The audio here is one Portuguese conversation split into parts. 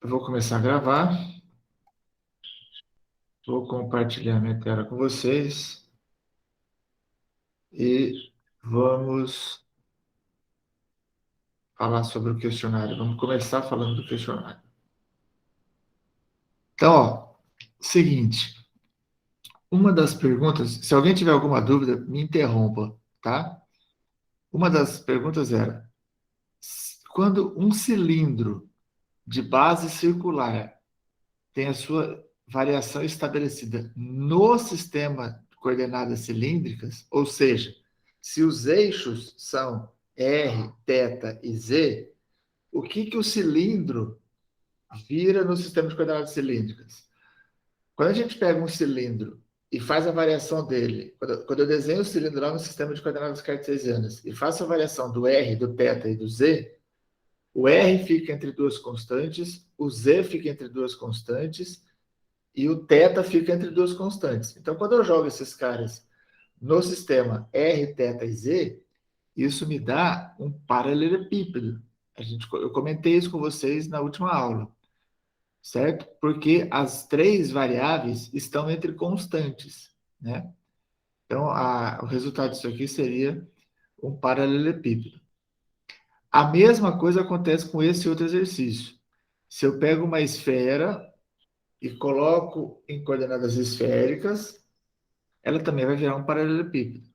Eu vou começar a gravar. Vou compartilhar minha tela com vocês e vamos falar sobre o questionário. Vamos começar falando do questionário. Então, ó, seguinte, uma das perguntas, se alguém tiver alguma dúvida, me interrompa, tá? Uma das perguntas era: quando um cilindro de base circular tem a sua variação estabelecida no sistema de coordenadas cilíndricas, ou seja, se os eixos são R, θ e Z, o que o cilindro vira no sistema de coordenadas cilíndricas? Quando a gente pega um cilindro e faz a variação dele, quando eu desenho o cilindro lá no sistema de coordenadas cartesianas e faço a variação do R, do θ e do Z, o R fica entre duas constantes, o Z fica entre duas constantes e o θ fica entre duas constantes. Então, quando eu jogo esses caras no sistema R, θ e Z, isso me dá um paralelepípedo. Eu comentei isso com vocês na última aula, certo? Porque as três variáveis estão entre constantes, né? Então, o resultado disso aqui seria um paralelepípedo. A mesma coisa acontece com esse outro exercício. Se eu pego uma esfera e coloco em coordenadas esféricas, ela também vai virar um paralelepípedo.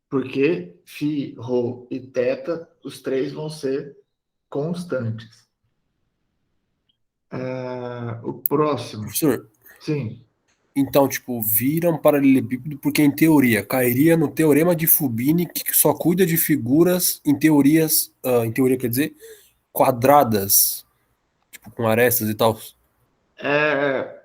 Porque φ, ρ e θ, os três vão ser constantes. O próximo. Professor, Sim. então, tipo, vira um paralelepípedo porque, em teoria, cairia no teorema de Fubini, que só cuida de figuras em teoria quer dizer, quadradas, tipo, com arestas e tal. É,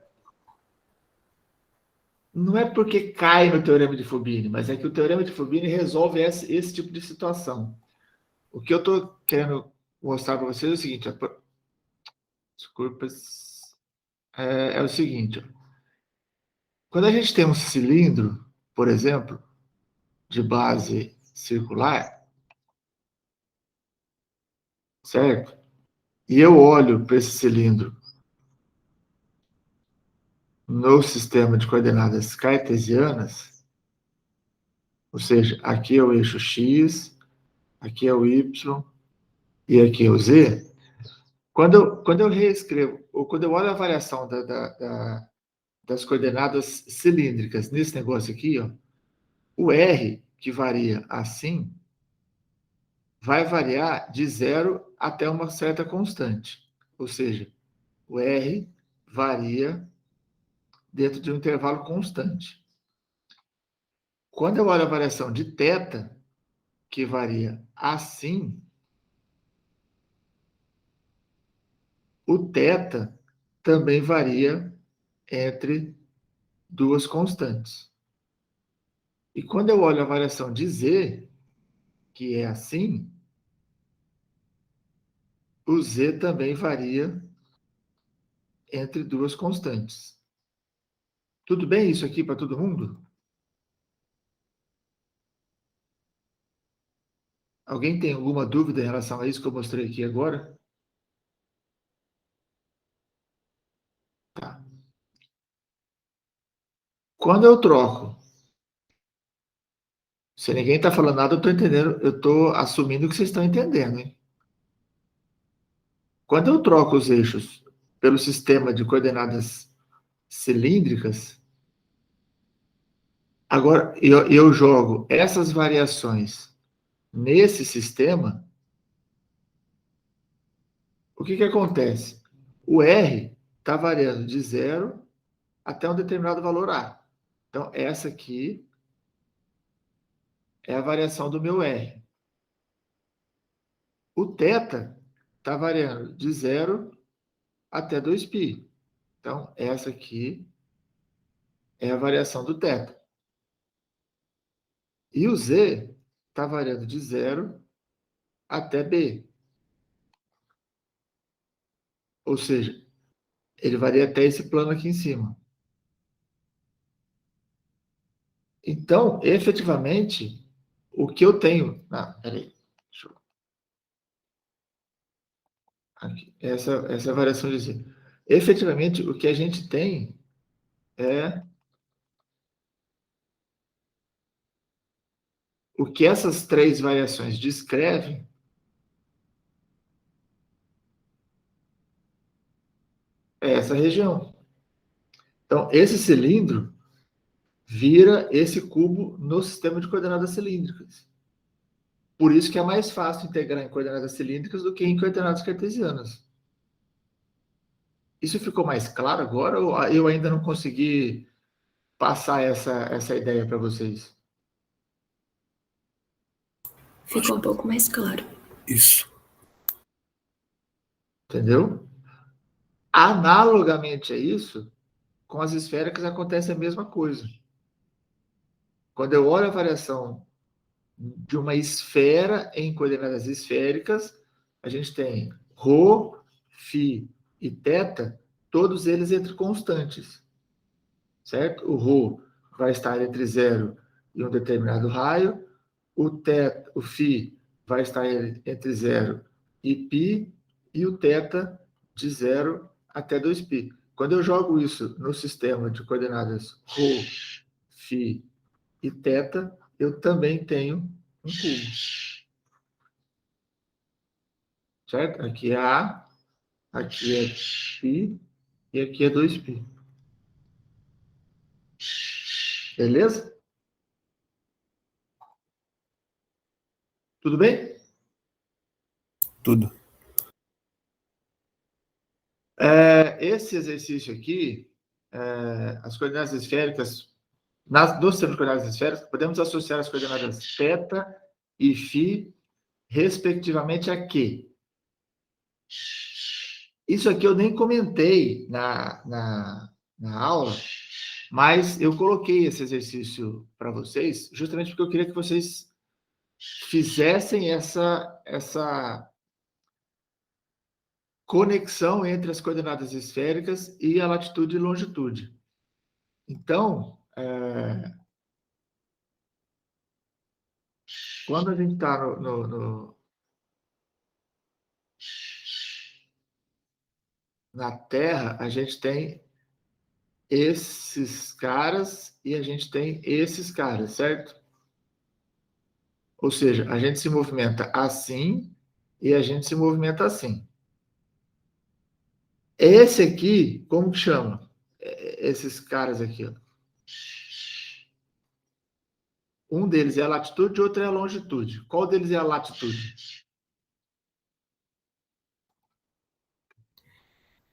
não é porque cai no teorema de Fubini, mas é que o teorema de Fubini resolve esse tipo de situação. O que eu estou querendo mostrar para vocês é o seguinte: desculpas, é o seguinte: quando a gente tem um cilindro, por exemplo, de base circular, certo? E eu olho para esse cilindro no sistema de coordenadas cartesianas, ou seja, aqui é o eixo x, aqui é o y e aqui é o z. Quando eu reescrevo, ou quando eu olho a variação das coordenadas cilíndricas nesse negócio aqui, ó, o r, que varia assim, vai variar de zero até uma certa constante. Ou seja, o r varia dentro de um intervalo constante. Quando eu olho a variação de θ, que varia assim, o θ também varia entre duas constantes. E quando eu olho a variação de z, que é assim, o z também varia entre duas constantes. Tudo bem isso aqui para todo mundo? Alguém tem alguma dúvida em relação a isso que eu mostrei aqui agora? Tá. Quando eu troco, se ninguém está falando nada, eu estou entendendo, eu estou assumindo que vocês estão entendendo, hein? Quando eu troco os eixos pelo sistema de coordenadas cilíndricas, agora eu jogo essas variações nesse sistema, o que acontece? O R está variando de zero até um determinado valor A. Então, essa aqui é a variação do meu R. O θ está variando de zero até 2π. Então, essa aqui é a variação do θ. E o Z está variando de zero até B. Ou seja, ele varia até esse plano aqui em cima. Então, efetivamente, o que eu tenho. Peraí. Aqui, essa é a variação de Z. Efetivamente, o que a gente tem é o que essas três variações descrevem é essa região. Então, esse cilindro vira esse cubo no sistema de coordenadas cilíndricas. Por isso que é mais fácil integrar em coordenadas cilíndricas do que em coordenadas cartesianas. Isso ficou mais claro agora ou eu ainda não consegui passar essa ideia para vocês? Ficou um pouco mais claro. Isso. Entendeu? Analogamente a isso, com as esféricas acontece a mesma coisa. Quando eu olho a variação de uma esfera em coordenadas esféricas, a gente tem ρ, φ e θ, todos eles entre constantes, certo? O ρ vai estar entre 0 e um determinado raio, o φ vai estar entre 0 e π, e o θ de 0 até 2π. Quando eu jogo isso no sistema de coordenadas ρ, φ e θ, eu também tenho um cubo. Certo? Aqui é A, aqui é π e aqui é 2π. Beleza? Tudo bem? Tudo. Esse exercício aqui, as coordenadas esféricas, no sistema de coordenadas esféricas, podemos associar as coordenadas θ e φ, respectivamente, a quê? Isso aqui eu nem comentei na aula, mas eu coloquei esse exercício para vocês, justamente porque eu queria que vocês fizessem essa conexão entre as coordenadas esféricas e a latitude e longitude. Então, quando a gente está na Terra, a gente tem esses caras e a gente tem esses caras, certo? Ou seja, a gente se movimenta assim e a gente se movimenta assim. Esse aqui, como que chama? Esses caras aqui, ó. Um deles é a latitude, outro é a longitude. Qual deles é a latitude?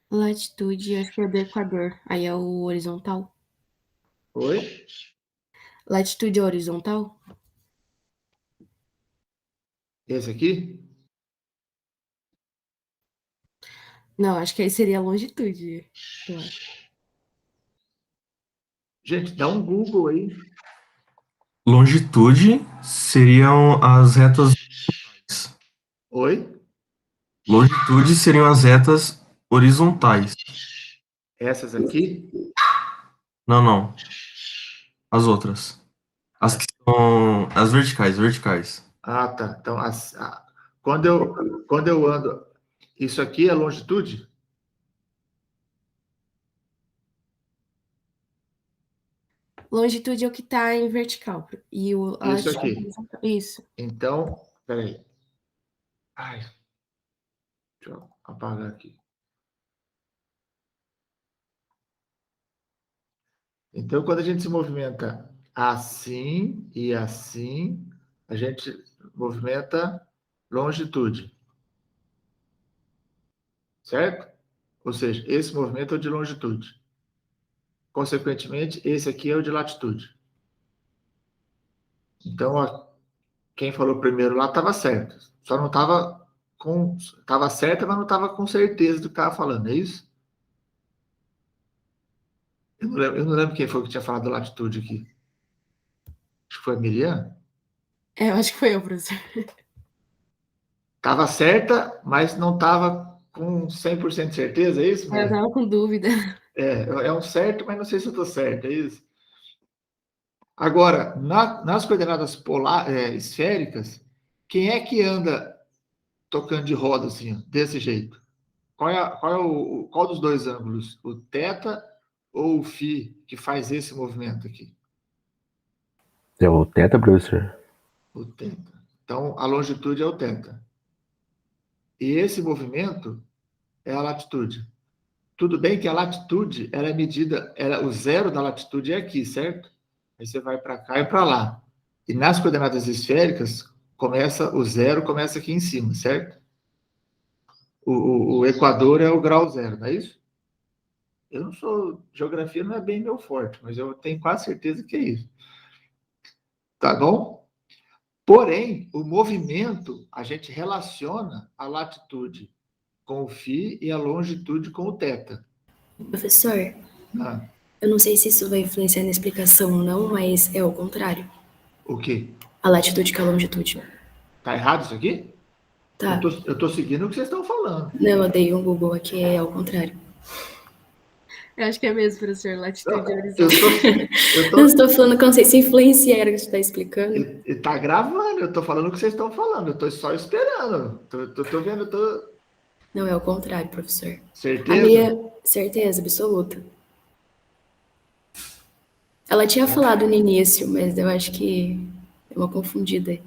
Latitude, acho que é do Equador. Aí é o horizontal. Oi? Latitude é horizontal? Esse aqui? Não, acho que aí seria a longitude. Eu acho. Gente, dá um Google aí. Longitude seriam as retas. Oi? Longitude seriam as retas horizontais. Essas aqui? Não, não. As outras. As que são as verticais. Ah, tá. Então, quando eu ando, isso aqui é longitude? Longitude é o que tá em vertical. E a Isso latitude é aqui. horizontal. Isso. Então, peraí. Ai, deixa eu apagar aqui. Então, quando a gente se movimenta assim e assim, a gente movimenta longitude. Certo? Ou seja, esse movimento é o de longitude. Consequentemente, esse aqui é o de latitude. Então, quem falou primeiro lá estava certo. Só não estava com. Estava certa, mas não estava com certeza do que estava falando, é isso? Eu não lembro quem foi que tinha falado latitude aqui. Acho que foi a Miriam. Eu acho que foi eu, professor. Estava certa, mas não estava com 100% de certeza, é isso, Eu Miriam? tava com dúvida. É um certo, mas não sei se eu estou certo, é isso? Agora, nas coordenadas esféricas, quem é que anda tocando de roda assim, ó, desse jeito? qual dos dois ângulos? O θ ou o φ que faz esse movimento aqui? É o θ, professor. O θ. Então, a longitude é o θ. E esse movimento é a latitude. Tudo bem que a latitude ela é medida, o zero da latitude é aqui, certo? Aí você vai para cá e para lá. E nas coordenadas esféricas, o zero começa aqui em cima, certo? O equador é o grau zero, não é isso? Eu não sou. Geografia não é bem meu forte, mas eu tenho quase certeza que é isso. Tá bom? Porém, o movimento, a gente relaciona a latitude com o φ e a longitude com o θ. Professor, Ah, eu não sei se isso vai influenciar na explicação ou não, mas é o contrário. o quê? A latitude com a longitude. Tá errado isso aqui? Tá. Eu tô seguindo o que vocês estão falando. Não, eu dei um Google aqui, é ao contrário. Eu acho que é mesmo, professor. Latitude e Eu horizonte. Eu estou falando que eu não sei se influencia, era o que você está explicando. e tá gravando, eu tô falando o que vocês estão falando, eu tô só esperando. Tô vendo, Não, é o contrário, professor. A certeza? minha certeza absoluta. Ela tinha falado no início, mas eu acho que é uma confundida aí.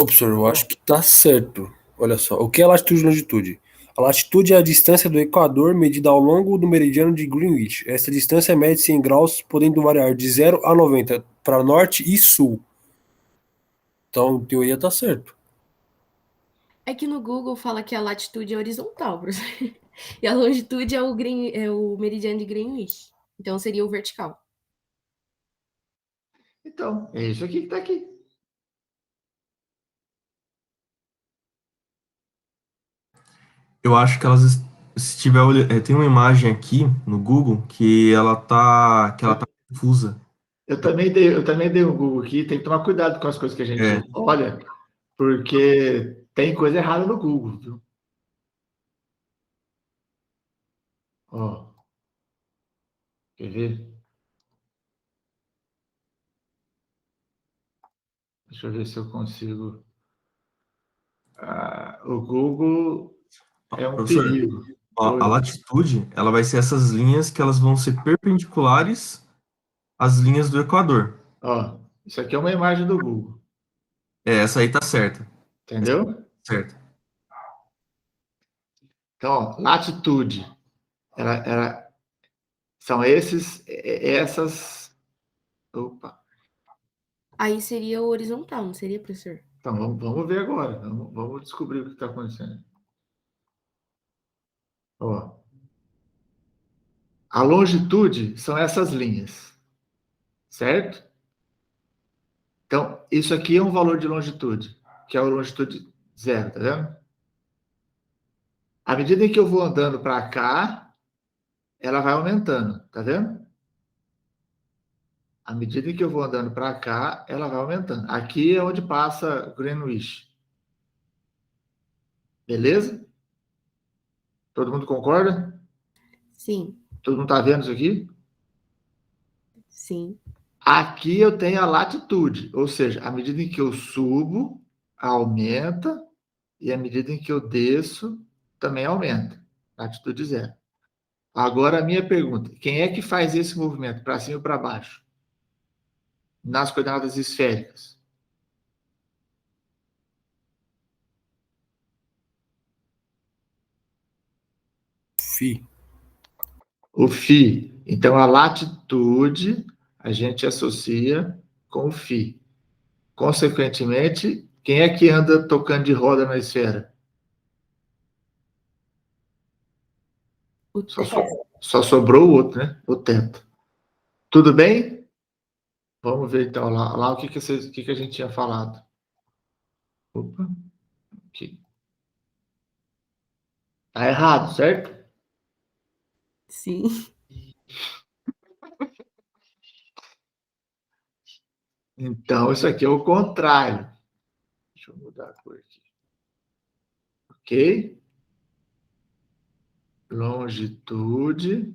Ô, professor, eu acho que tá certo. Olha só, o que é latitude e longitude? A latitude é a distância do Equador medida ao longo do meridiano de Greenwich. Essa distância mede-se em graus, podendo variar de 0 a 90 para norte e sul. Então, em teoria, tá certo. É que no Google fala que a latitude é horizontal, professor. E a longitude é o meridiano de Greenwich. Então seria o vertical. Então, é isso aqui que tá aqui. Eu acho que elas, se tiver, tem uma imagem aqui no Google que ela tá confusa. Eu também dei um Google aqui, tem que tomar cuidado com as coisas que a gente É. olha, porque tem coisa errada no Google, viu? Ó, quer ver? Deixa eu ver se eu consigo. O Google é um Professor, perigo. a latitude, ela vai ser essas linhas que elas vão ser perpendiculares às linhas do Equador. Ó, isso aqui é uma imagem do Google, Essa aí tá certa. entendeu? Certo. Então, ó, latitude, são essas. Opa. Aí seria o horizontal, não seria, professor? Então, vamos ver agora. Vamos descobrir o que está acontecendo. Ó, a longitude são essas linhas, certo? Então, isso aqui é um valor de longitude, que é a longitude zero, tá vendo? À medida em que eu vou andando para cá, ela vai aumentando, tá vendo? À medida em que eu vou andando para cá, ela vai aumentando. Aqui é onde passa Greenwich. Beleza? Todo mundo concorda? Sim, Todo mundo está vendo isso aqui? sim. Aqui eu tenho a latitude, ou seja, à medida em que eu subo, aumenta, e à medida em que eu desço, também aumenta. Latitude zero. Agora a minha pergunta: quem é que faz esse movimento para cima e para baixo? Nas coordenadas esféricas? Fi. O φ. Então a latitude a gente associa com o φ. Consequentemente, quem é que anda tocando de roda na esfera? O Só, θ. só sobrou o outro, né? O teto. Tudo bem? Vamos ver então lá o que a gente tinha falado. Opa, aqui. Tá errado, certo? Sim. Então, isso aqui é o contrário. Deixa eu mudar a cor aqui. Ok? Longitude.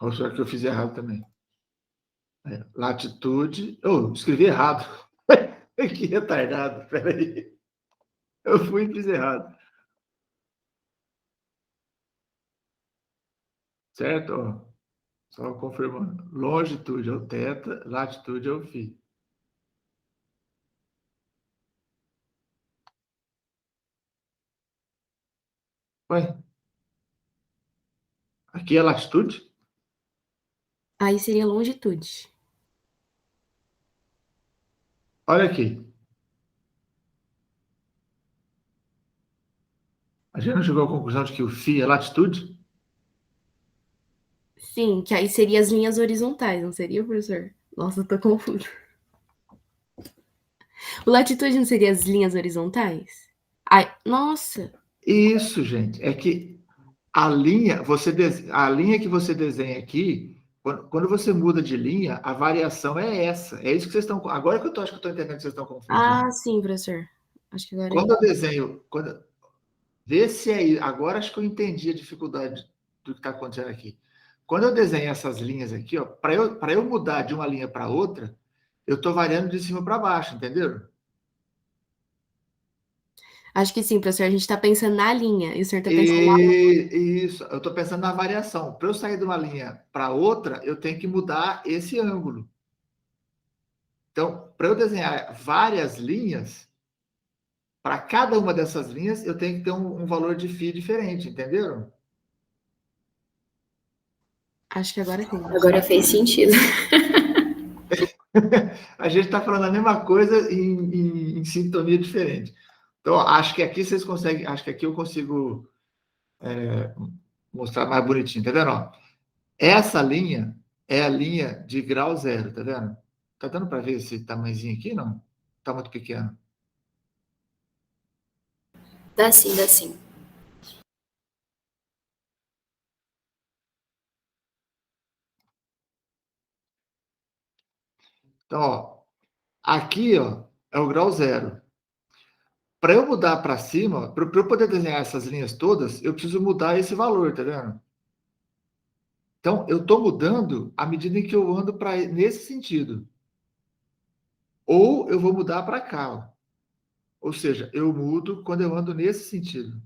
Ou será que eu fiz errado também? Latitude. Oh, escrevi errado. Que retardado. Peraí. Eu fui e fiz errado. Certo? Ó, só confirmando. Longitude é o θ, latitude é o φ. Ué? Aqui é latitude? Aí seria longitude. Olha aqui. A gente não chegou à conclusão de que o φ é latitude? Sim, que aí seria as linhas horizontais, não seria, professor? Nossa, eu tô confuso. O latitude não seria as linhas horizontais? Ai, nossa. Isso, gente. É que a linha, a linha que você desenha aqui, quando você muda de linha, a variação é essa. É isso que vocês estão. Agora que acho que eu estou entendendo que vocês estão confundindo. Ah, sim, professor. Acho que agora Quando eu desenho. Vê se aí. Agora acho que eu entendi a dificuldade do que está acontecendo aqui. Quando eu desenho essas linhas aqui, ó, para eu mudar de uma linha para outra, eu estou variando de cima para baixo, entenderam? Acho que sim, professor. A gente tá pensando na linha e o senhor tá pensando na. Isso, eu estou pensando na variação. Para eu sair de uma linha para outra, eu tenho que mudar esse ângulo. Então, para eu desenhar várias linhas, para cada uma dessas linhas, eu tenho que ter um valor de φ diferente, entenderam? Acho que agora sim. Agora fez sentido. A gente está falando a mesma coisa em sintonia diferente. Então, acho que aqui vocês conseguem, acho que aqui eu consigo mostrar mais bonitinho, tá vendo? Ó, essa linha é a linha de grau zero, tá vendo? Tá dando para ver esse tamanhozinho aqui, não? Tá muito pequeno. Dá sim, dá sim. Então, ó, aqui, ó, é o grau zero. Para eu mudar para cima, para eu poder desenhar essas linhas todas, eu preciso mudar esse valor, tá vendo? Então, eu estou mudando à medida em que eu ando nesse sentido. Ou eu vou mudar para cá. Ó. Ou seja, eu mudo quando eu ando nesse sentido.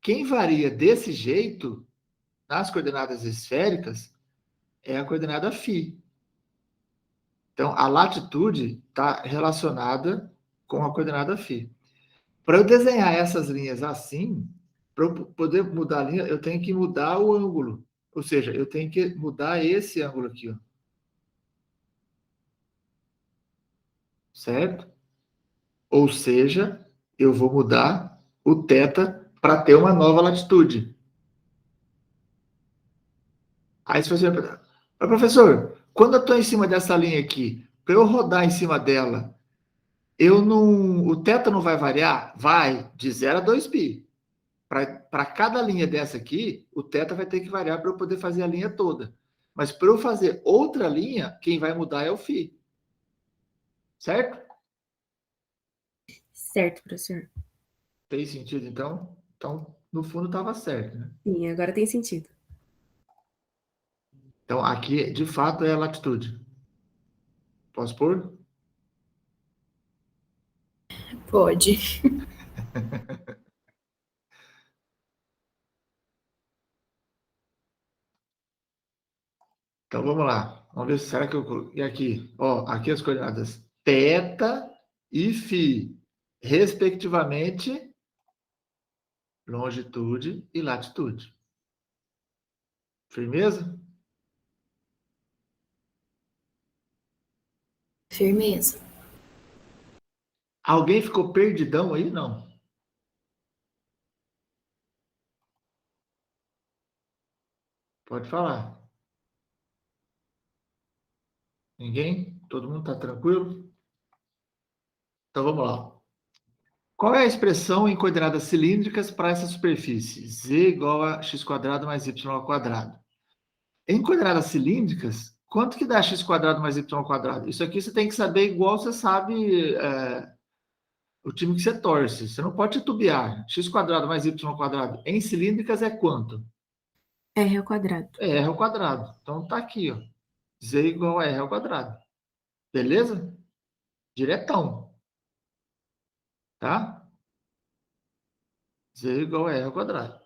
Quem varia desse jeito, nas coordenadas esféricas, é a coordenada φ. Então, a latitude está relacionada com a coordenada φ. Para eu desenhar essas linhas assim, para eu poder mudar a linha, eu tenho que mudar o ângulo. Ou seja, eu tenho que mudar esse ângulo aqui, ó. Certo? Ou seja, eu vou mudar o θ para ter uma nova latitude. Aí você vai perguntar, professor, quando eu estou em cima dessa linha aqui, para eu rodar em cima dela, o θ não vai variar? Vai, de 0 a 2π. Para cada linha dessa aqui, o θ vai ter que variar para eu poder fazer a linha toda. Mas para eu fazer outra linha, quem vai mudar é o φ. Certo? Certo, professor. Tem sentido, então? Então, no fundo, estava certo, né? Sim, agora tem sentido. Então, aqui, de fato, é a latitude. Posso pôr? Pode. Então, vamos lá. Vamos ver se será que eu coloquei aqui. Ó, aqui as coordenadas θ e φ, respectivamente, longitude e latitude. Firmeza? Firmeza. Alguém ficou perdidão aí? Não. Pode falar. Ninguém? Todo mundo está tranquilo? Então vamos lá. Qual é a expressão em coordenadas cilíndricas para essa superfície? Z igual a x² mais y ao quadrado. Em coordenadas cilíndricas, quanto que dá x² mais y ao quadrado? Isso aqui você tem que saber igual você sabe o time que você torce. Você não pode titubear. X² mais y ao quadrado em cilíndricas é quanto? R ao quadrado. É R ao quadrado. Então tá aqui, ó. Z igual a R ao quadrado. Beleza? Diretão. Tá? Z igual a R ao quadrado.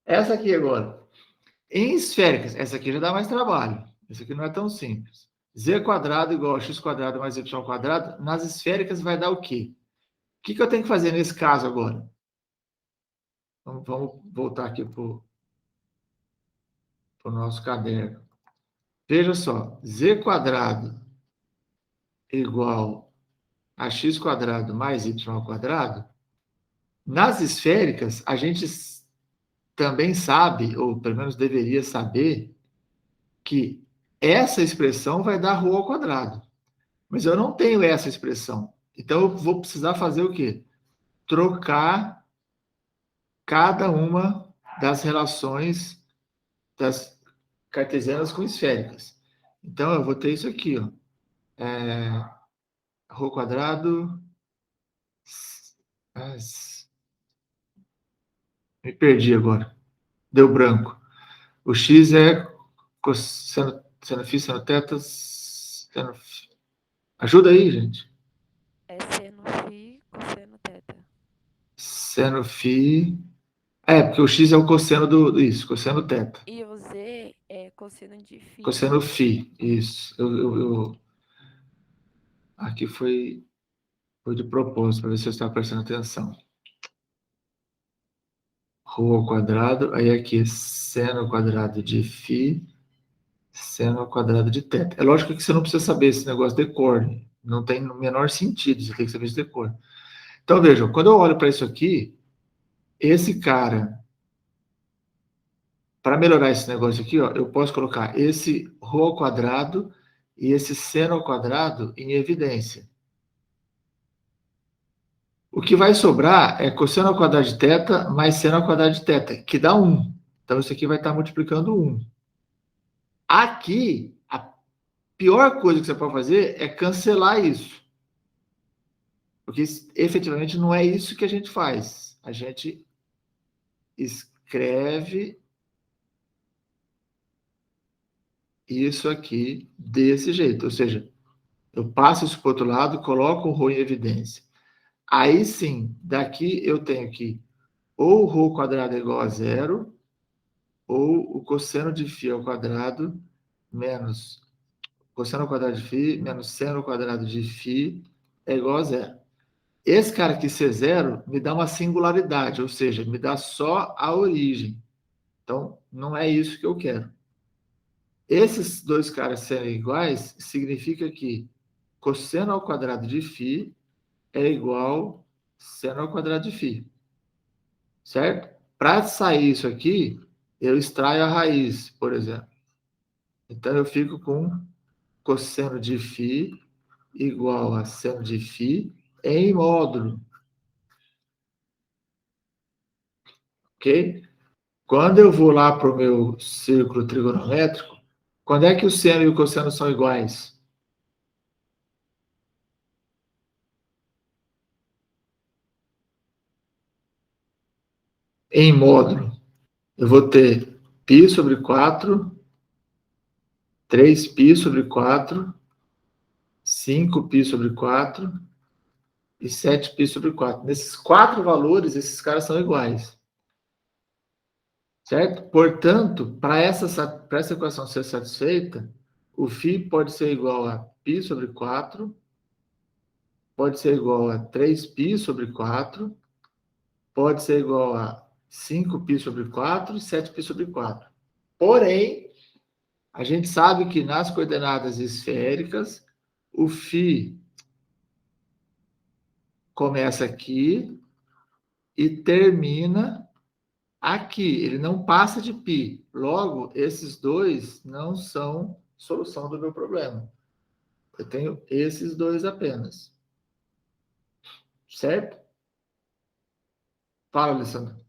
Essa aqui agora. Em esféricas, essa aqui já dá mais trabalho. Essa aqui não é tão simples. Z quadrado igual a x quadrado mais y quadrado. Nas esféricas vai dar o quê? O que eu tenho que fazer nesse caso agora? Vamos voltar aqui para o nosso caderno. Veja só. Z quadrado igual a x quadrado mais y quadrado. Nas esféricas, a gente também sabe, ou pelo menos deveria saber, que essa expressão vai dar ρ ao quadrado. Mas eu não tenho essa expressão. Então, eu vou precisar fazer o quê? Trocar cada uma das relações das cartesianas com esféricas. Então, eu vou ter isso aqui, ó. Ρ quadrado... Me perdi agora. Deu branco. O x é cosseno φ, seno θ, seno... Ajuda aí, gente. É seno φ, cosseno θ. Seno φ... porque o x é o cosseno isso, cosseno θ. E o z é cosseno de φ. Cosseno φ, isso. Aqui foi de propósito, para ver se você está prestando atenção. Ρ ao quadrado, aí aqui seno ao quadrado de φ, seno ao quadrado de θ. É lógico que você não precisa saber esse negócio de cor, né? Não tem o menor sentido, você tem que saber isso de cor. Então, vejam, quando eu olho para isso aqui, esse cara, para melhorar esse negócio aqui, ó, eu posso colocar esse ρ ao quadrado e esse seno ao quadrado em evidência. O que vai sobrar é cosseno ao quadrado de θ mais seno ao quadrado de θ, que dá 1. Então, isso aqui vai estar multiplicando 1. Aqui, a pior coisa que você pode fazer é cancelar isso. Porque, efetivamente, não é isso que a gente faz. A gente escreve isso aqui desse jeito. Ou seja, eu passo isso para o outro lado, coloco o ρ em evidência. Aí sim, daqui eu tenho que ou o ρ quadrado é igual a zero, ou o cosseno de φ ao quadrado menos cosseno ao quadrado de φ menos seno ao quadrado de φ é igual a zero. Esse cara aqui, C0, me dá uma singularidade, ou seja, me dá só a origem. Então, não é isso que eu quero. Esses dois caras serem iguais significa que cosseno ao quadrado de φ é igual a seno ao quadrado de φ. Certo? Para sair isso aqui, eu extraio a raiz, por exemplo. Então, eu fico com cosseno de φ igual a seno de φ em módulo. Ok? Quando eu vou lá para o meu círculo trigonométrico, quando é que o seno e o cosseno são iguais? Em módulo, eu vou ter π sobre 4, 3π sobre 4, 5π sobre 4 e 7π sobre 4. Nesses 4 valores, esses caras são iguais. Certo? Portanto, para essa equação ser satisfeita, o φ pode ser igual a π sobre 4, pode ser igual a 3π sobre 4, pode ser igual a 5π sobre 4 e 7π sobre 4. Porém, a gente sabe que nas coordenadas esféricas, o φ começa aqui e termina aqui. Ele não passa de π. Logo, esses dois não são solução do meu problema. Eu tenho esses dois apenas. Certo? Fala, Alessandro.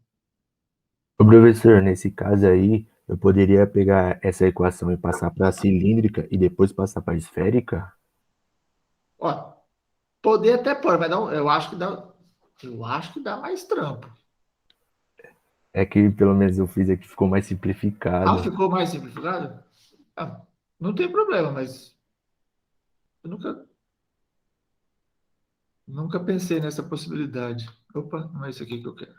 Ô, professor, nesse caso aí, eu poderia pegar essa equação e passar para a cilíndrica e depois passar para a esférica? Ó, poder até pode, mas não, eu acho que dá mais trampo. É que pelo menos eu fiz aqui, ficou mais simplificado. Ficou mais simplificado? Não tem problema, mas eu nunca pensei nessa possibilidade. Opa, não é isso aqui que eu quero.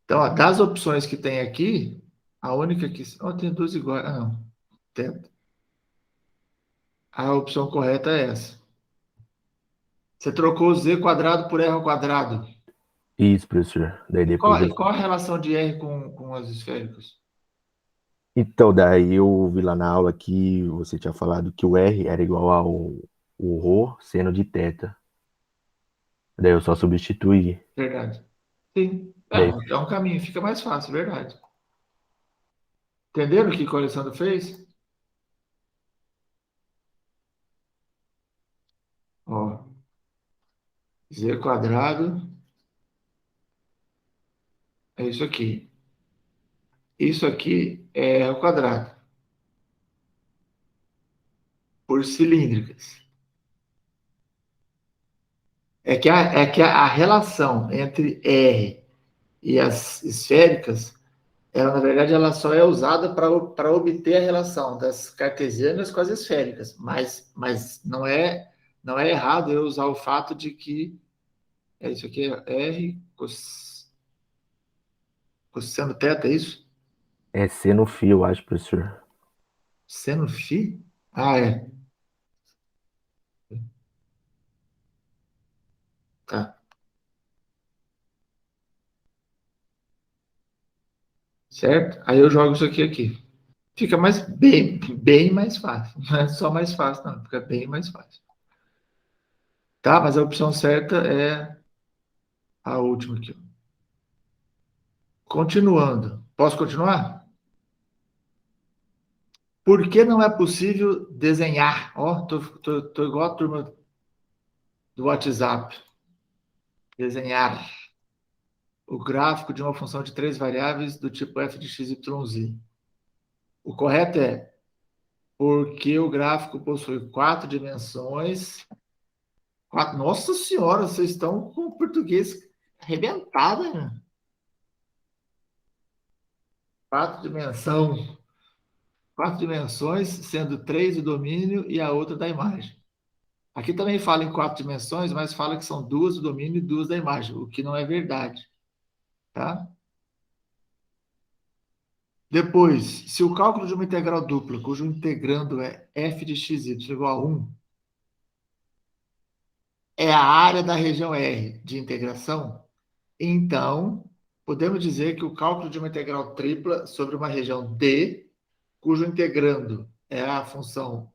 Então, ó, das opções que tem aqui, a única que... Oh, tem duas iguais. Ah, não. Teta. A opção correta é essa. Você trocou z quadrado por r ao quadrado. Isso, professor. Daí depois eu... Qual a relação de r com as esféricas? Então, daí eu vi lá na aula que você tinha falado que o R era igual ao o ρ seno de θ. Daí eu só substituí. Verdade. Sim. Daí, É um caminho, fica mais fácil, verdade. Entenderam o que o Alessandro fez? Ó, z quadrado é isso aqui. Isso aqui é r ao quadrado por cilíndricas. É que a relação entre R e as esféricas, ela, na verdade, ela só é usada para obter a relação das cartesianas com as esféricas. Mas não é errado eu usar o fato de que isso aqui é R cosseno θ, é isso? é seno φ, eu acho, professor. Seno φ? Ah, é. Tá. Certo? Aí eu jogo isso aqui. Fica bem mais fácil. Não é só mais fácil, não. Fica bem mais fácil. Tá? Mas a opção certa é a última aqui. Continuando. Posso continuar? Por que não é possível desenhar? Ó, tô igual a turma do WhatsApp. Desenhar o gráfico de uma função de três variáveis do tipo f de x, y, z. O correto é porque o gráfico possui quatro dimensões. Nossa senhora, vocês estão com o português arrebentado, né? Quatro dimensões, sendo três o domínio e a outra da imagem. Aqui também fala em quatro dimensões, mas fala que são duas do domínio e duas da imagem, o que não é verdade. Tá? Depois, se o cálculo de uma integral dupla, cujo integrando é f de xy igual a 1, é a área da região R de integração, então podemos dizer que o cálculo de uma integral tripla sobre uma região D, cujo integrando é a função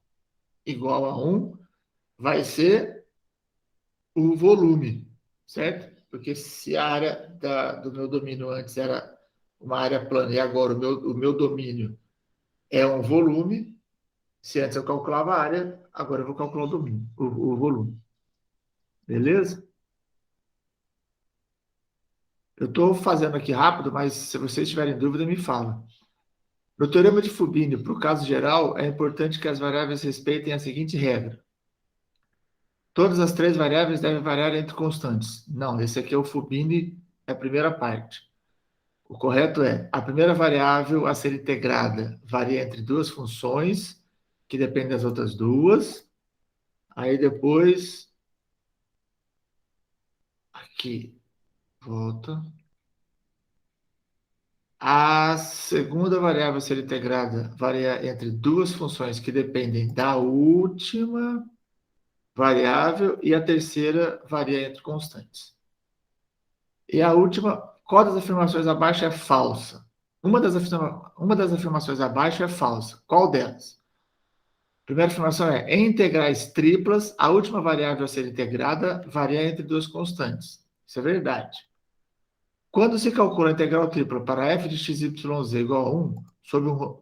igual a 1, vai ser o volume, certo? Porque se a área do meu domínio antes era uma área plana e agora o meu domínio é um volume, se antes eu calculava a área, agora eu vou calcular o domínio, o volume. Beleza? Eu estou fazendo aqui rápido, mas se vocês tiverem dúvida, me fala. No teorema de Fubini, para o caso geral, é importante que as variáveis respeitem a seguinte regra. Todas as três variáveis devem variar entre constantes. Não, esse aqui é o Fubini, é a primeira parte. O correto é, a primeira variável a ser integrada varia entre duas funções, que dependem das outras duas. Aí depois, aqui, volta. A segunda variável a ser integrada varia entre duas funções que dependem da última variável e a terceira varia entre constantes. E a última, qual das afirmações abaixo é falsa? Uma das afirmações abaixo é falsa. Qual delas? A primeira afirmação é, em integrais triplas, a última variável a ser integrada varia entre duas constantes. Isso é verdade. Quando se calcula a integral tripla para f de x, y, z igual a 1,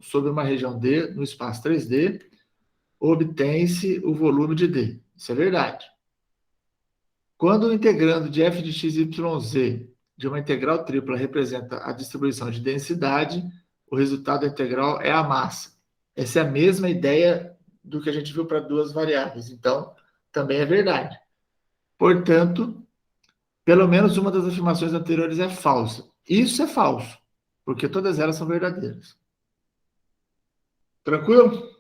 sobre uma região D, no espaço 3D, obtém-se o volume de D. Isso é verdade. Quando o integrando de f de x, y, z de uma integral tripla representa a distribuição de densidade, o resultado da integral é a massa. Essa é a mesma ideia do que a gente viu para duas variáveis. Então, também é verdade. Portanto, pelo menos uma das afirmações anteriores é falsa. Isso é falso, porque todas elas são verdadeiras. Tranquilo?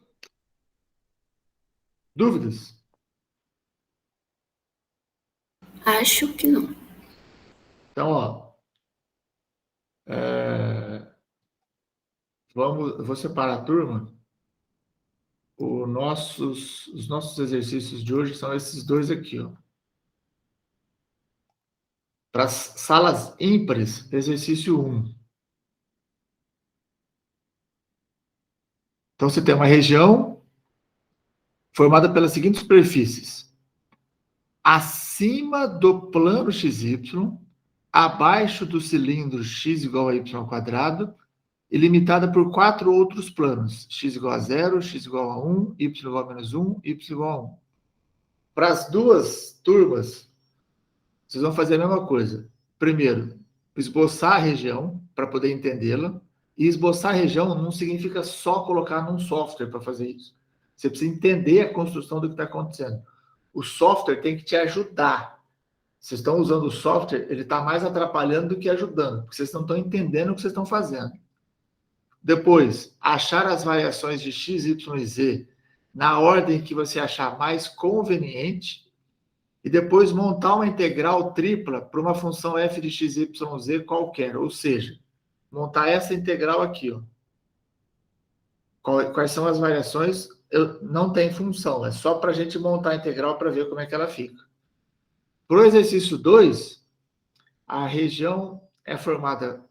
Dúvidas? Acho que não. Então, ó, vou separar a turma. Os nossos exercícios de hoje são esses dois aqui, ó. Para as salas ímpares, exercício 1. Então, você tem uma região formada pelas seguintes superfícies: acima do plano XY, abaixo do cilindro x igual a y quadrado, e limitada por 4 outros planos: x igual a 0, x igual a 1, y igual a menos 1, y igual a 1. Para as duas turmas, vocês vão fazer a mesma coisa. Primeiro, esboçar a região para poder entendê-la. E esboçar a região não significa só colocar num software para fazer isso. Você precisa entender a construção do que está acontecendo. O software tem que te ajudar. Vocês estão usando o software, ele está mais atrapalhando do que ajudando, porque vocês não estão entendendo o que vocês estão fazendo. Depois, achar as variações de x, y e z na ordem que você achar mais conveniente. E depois montar uma integral tripla para uma função f de x, y, z qualquer. Ou seja, montar essa integral aqui, ó. Quais são as variações? Não tem função, é só para a gente montar a integral para ver como é que ela fica. Para o exercício 2, a região é formada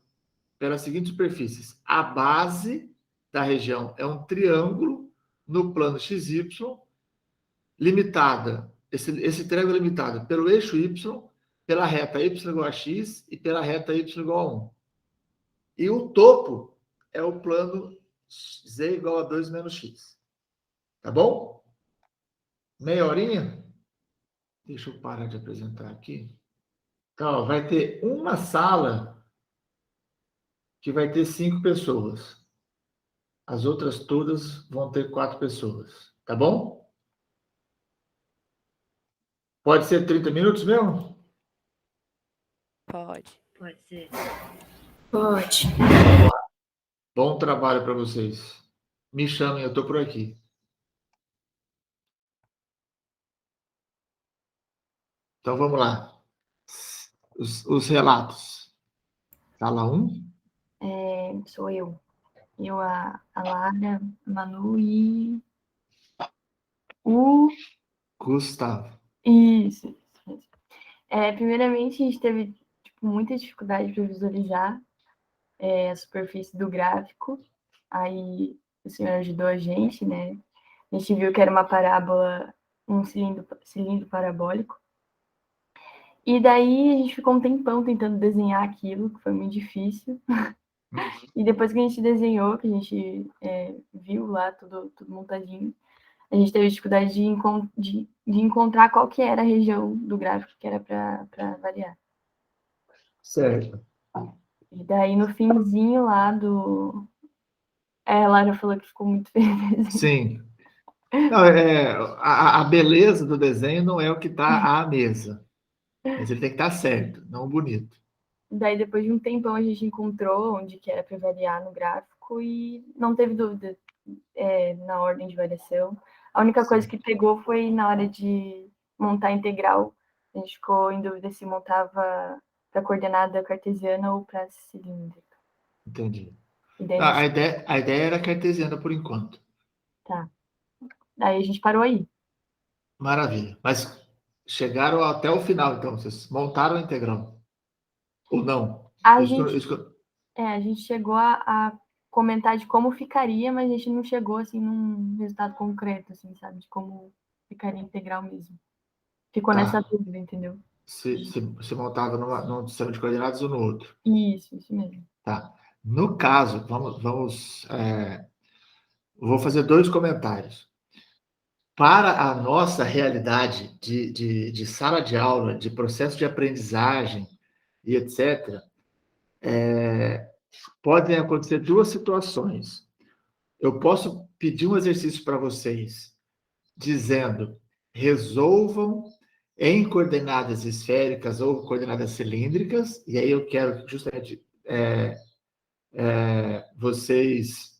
pelas seguintes superfícies. A base da região é um triângulo no plano XY, limitada, esse triângulo é limitado pelo eixo Y, pela reta y igual a x e pela reta y igual a 1. E o topo é o plano z igual a 2 menos x. Tá bom? Meia horinha? Deixa eu parar de apresentar aqui. Então, ó, vai ter uma sala que vai ter 5 pessoas. As outras todas vão ter 4 pessoas. Tá bom? Pode ser 30 minutos mesmo? Pode. Pode ser. Pode. Bom trabalho para vocês. Me chamem, eu estou por aqui. Então, vamos lá. Os relatos. Sala 1. Sou eu. A Lara, a Manu e o... Gustavo. Isso. Primeiramente, a gente teve muita dificuldade para visualizar a superfície do gráfico. Aí o senhor ajudou a gente, né? A gente viu que era uma parábola, um cilindro parabólico. E daí a gente ficou um tempão tentando desenhar aquilo, que foi muito difícil. E depois que a gente desenhou, que a gente viu lá tudo montadinho, a gente teve dificuldade de encontrar qual que era a região do gráfico que era para variar. Certo. E daí, no finzinho lá do... a Lara falou que ficou muito feliz. Sim. Não, a beleza do desenho não é o que está à mesa. Mas ele tem que estar certo, não bonito. Daí, depois de um tempão, a gente encontrou onde que era para variar no gráfico e não teve dúvida na ordem de variação. A única coisa que pegou foi na hora de montar a integral. A gente ficou em dúvida se montava para coordenada cartesiana ou para cilíndrica. Entendi. E daí A ideia era cartesiana por enquanto. Tá. Daí a gente parou aí. Maravilha. Mas chegaram até o final, então. Vocês montaram a integral. Ou não? A gente chegou a comentar de como ficaria, mas a gente não chegou, assim, num resultado concreto, assim, sabe? De como ficaria integral mesmo. Ficou nessa dúvida, entendeu? Se montava num sistema de coordenadas ou no outro. Isso mesmo. Tá. No caso, vou fazer 2 comentários. Para a nossa realidade de sala de aula, de processo de aprendizagem e etc., podem acontecer 2 situações. Eu posso pedir um exercício para vocês, dizendo, resolvam em coordenadas esféricas ou coordenadas cilíndricas, e aí eu quero justamente vocês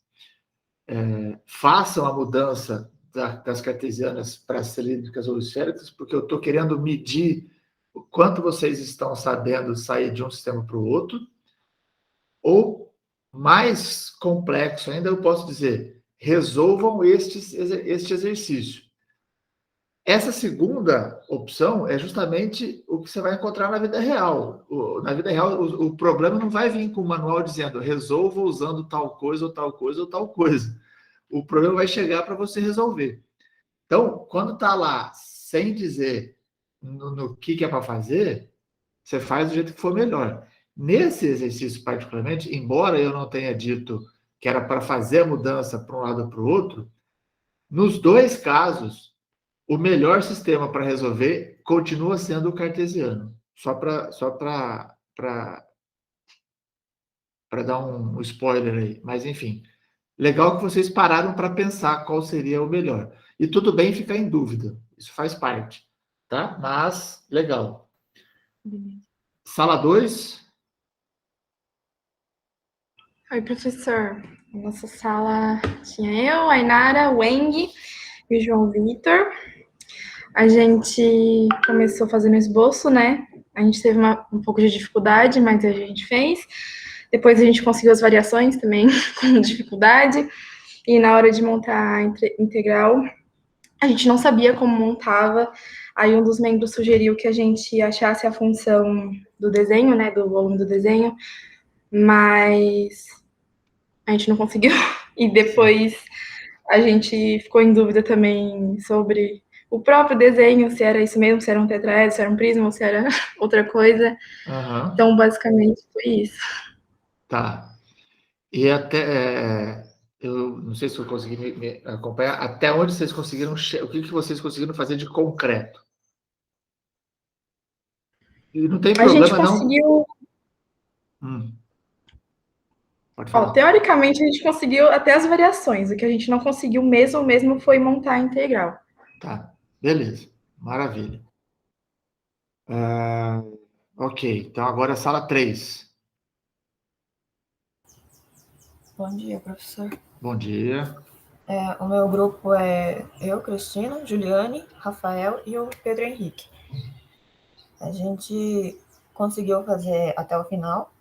façam a mudança das cartesianas para cilíndricas ou esféricas, porque eu estou querendo medir o quanto vocês estão sabendo sair de um sistema para o outro, ou mais complexo ainda, eu posso dizer, resolvam este exercício. Essa segunda opção é justamente o que você vai encontrar na vida real. Na vida real, o problema não vai vir com o manual dizendo resolva usando tal coisa ou tal coisa ou tal coisa. O problema vai chegar para você resolver. Então, quando está lá sem dizer no que é para fazer, você faz do jeito que for melhor. Nesse exercício, particularmente, embora eu não tenha dito que era para fazer a mudança para um lado ou para o outro, nos dois casos, o melhor sistema para resolver continua sendo o cartesiano. Só para dar um spoiler aí. Mas, enfim, legal que vocês pararam para pensar qual seria o melhor. E tudo bem ficar em dúvida. Isso faz parte. Tá? Mas, legal. Sala 2. Oi, professor. Nossa sala tinha eu, a Inara, o Weng e o João Vitor. A gente começou fazendo esboço, né? A gente teve um pouco de dificuldade, mas a gente fez. Depois a gente conseguiu as variações também com dificuldade. E na hora de montar a integral, a gente não sabia como montava. Aí um dos membros sugeriu que a gente achasse a função do desenho, né? Do volume do desenho. Mas a gente não conseguiu. E depois a gente ficou em dúvida também sobre o próprio desenho, se era isso mesmo, se era um tetraedro, se era um prisma, ou se era outra coisa. Uhum. Então, basicamente, foi isso. Tá. E até... eu não sei se eu consegui me acompanhar. Até onde vocês conseguiram... O que vocês conseguiram fazer de concreto? E não tem A problema, gente conseguiu... Pode falar. Teoricamente, a gente conseguiu até as variações. O que a gente não conseguiu mesmo foi montar a integral. Tá, beleza. Maravilha. Ok, então agora a sala 3. Bom dia, professor. Bom dia. O meu grupo é eu, Cristina, Juliane, Rafael e o Pedro Henrique. A gente conseguiu fazer até o final.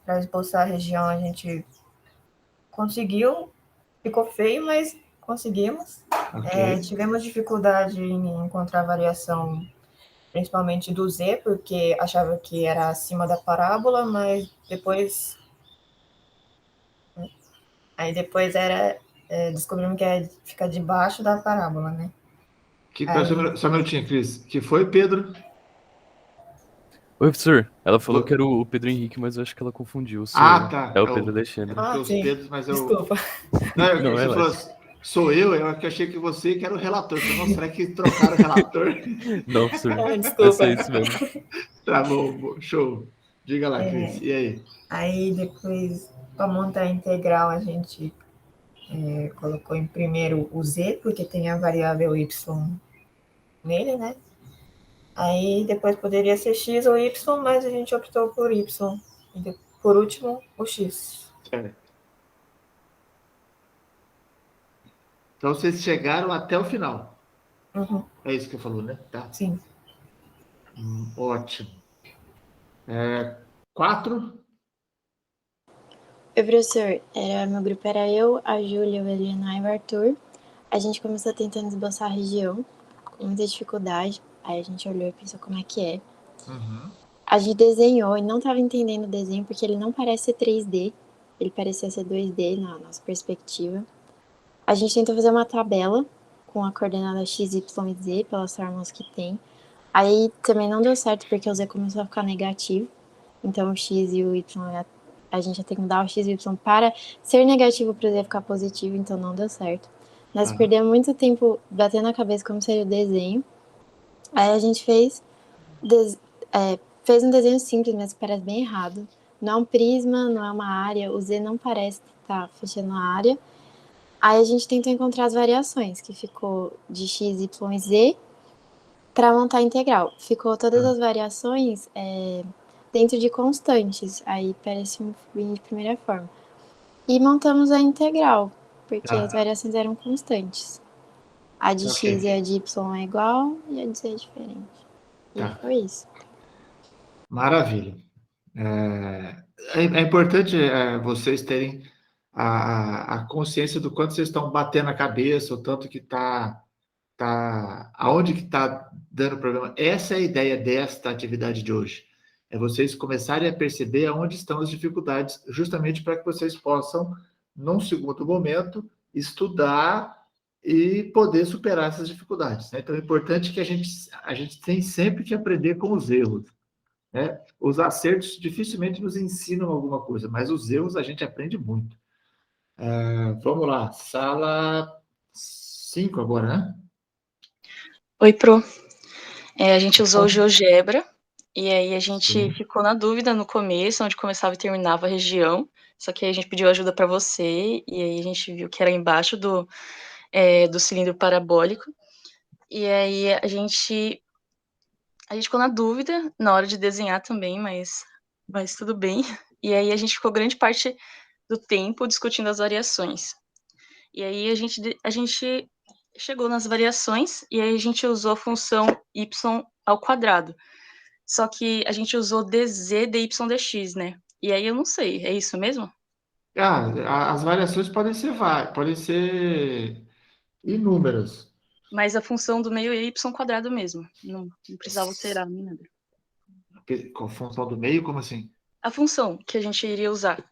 Para esboçar a região, a gente conseguiu. Ficou feio, mas conseguimos. Ok. Tivemos dificuldade em encontrar variação, principalmente do Z, porque achava que era acima da parábola, mas depois... Aí depois descobrimos que fica debaixo da parábola, né? Só um minutinho, Cris. Que foi, Pedro? Oi, professor. Ela falou que era o Pedro Henrique, mas eu acho que ela confundiu. Tá. É o Pedro Alexandre. Os Pedros, mas eu... Desculpa. Não, você falou, sou eu achei que você que era o relator. Falei, será que trocaram o relator? Não, professor. Desculpa. É isso mesmo. Tá bom, show. Diga lá, Cris. E aí? Aí depois, para montar a integral, a gente colocou em primeiro o Z, porque tem a variável Y nele, né? Aí depois poderia ser X ou Y, mas a gente optou por Y. E por último, o X. Então vocês chegaram até o final. Uhum. É isso que você falou, né? Tá. Sim. Ótimo. 4. Oi, professor. Meu grupo era eu, a Júlia, o Eliana e o Arthur. A gente começou tentando esboçar a região, com muita dificuldade. Aí a gente olhou e pensou como é que é. Uhum. A gente desenhou e não estava entendendo o desenho, porque ele não parece ser 3D. Ele parecia ser 2D na nossa perspectiva. A gente tentou fazer uma tabela com a coordenada x, y e z, pelas fórmulas que tem. Aí também não deu certo, porque o z começou a ficar negativo. Então o x e o y, a gente ia ter que mudar o x e o y para ser negativo para o z ficar positivo, então não deu certo. Nós perdemos muito tempo batendo a cabeça como seria o desenho. Aí a gente fez um desenho simples, mas que parece bem errado. Não é um prisma, não é uma área, o z não parece estar fechando a área. Aí a gente tentou encontrar as variações, que ficou de x, y e z, para montar a integral. Ficou todas as variações dentro de constantes, aí parece um fluxo de primeira forma. E montamos a integral, porque Tá. as variações eram constantes. A de Ok. x e a de y é igual e a de z é diferente. E Tá. foi isso. Maravilha. É importante vocês terem a consciência do quanto vocês estão batendo a cabeça, o tanto que aonde que está dando problema. Essa é a ideia desta atividade de hoje. É vocês começarem a perceber aonde estão as dificuldades, justamente para que vocês possam, num segundo momento, estudar e poder superar essas dificuldades, né? Então, é importante que a gente tem sempre que aprender com os erros, né? Os acertos dificilmente nos ensinam alguma coisa, mas os erros a gente aprende muito. Vamos lá, sala 5 agora, né? Oi, Pro. A gente usou o GeoGebra, e aí a gente ficou na dúvida no começo, onde começava e terminava a região, só que aí a gente pediu ajuda para você, e aí a gente viu que era embaixo do cilindro parabólico, e aí a gente ficou na dúvida na hora de desenhar também, mas tudo bem. E aí a gente ficou grande parte do tempo discutindo as variações. E aí a gente chegou nas variações, e aí a gente usou a função y ao quadrado. Só que a gente usou dz, dy, dx, né? E aí eu não sei, é isso mesmo? As variações podem ser inúmeras. Mas a função do meio é y quadrado mesmo. Não precisava alterar nem nada. Com a função do meio, como assim? A função que a gente iria usar.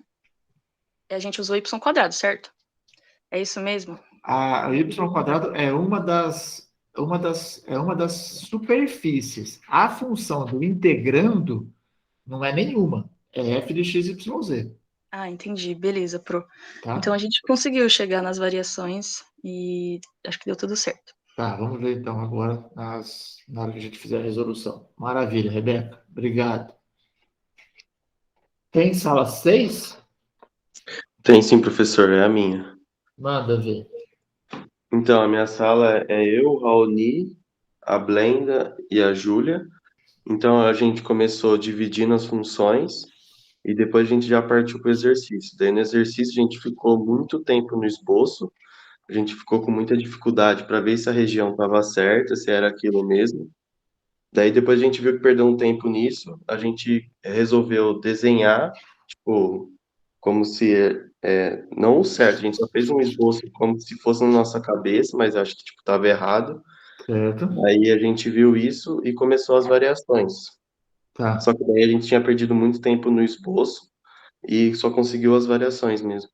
A gente usou y quadrado, certo? É isso mesmo? A y quadrado é uma das superfícies. A função do integrando não é nenhuma. É f de x, y, z. Ah, entendi. Beleza, Pro. Tá? Então a gente conseguiu chegar nas variações e acho que deu tudo certo. Tá, vamos ver então agora na hora que a gente fizer a resolução. Maravilha, Rebeca. Obrigado. Tem sala 6? Tem sim, professor, é a minha. Manda ver. Então, a minha sala é eu, Raoni, a Blenda e a Júlia. Então, a gente começou dividindo as funções e depois a gente já partiu para o exercício. Daí, no exercício, a gente ficou muito tempo no esboço, a gente ficou com muita dificuldade para ver se a região estava certa, se era aquilo mesmo. Daí, depois a gente viu que perdeu um tempo nisso, a gente resolveu desenhar, tipo, como se... não o certo, a gente só fez um esboço como se fosse na nossa cabeça, mas acho que, tipo, estava errado. Certo. Aí a gente viu isso e começou as variações. Tá. Só que daí a gente tinha perdido muito tempo no esboço e só conseguiu as variações mesmo.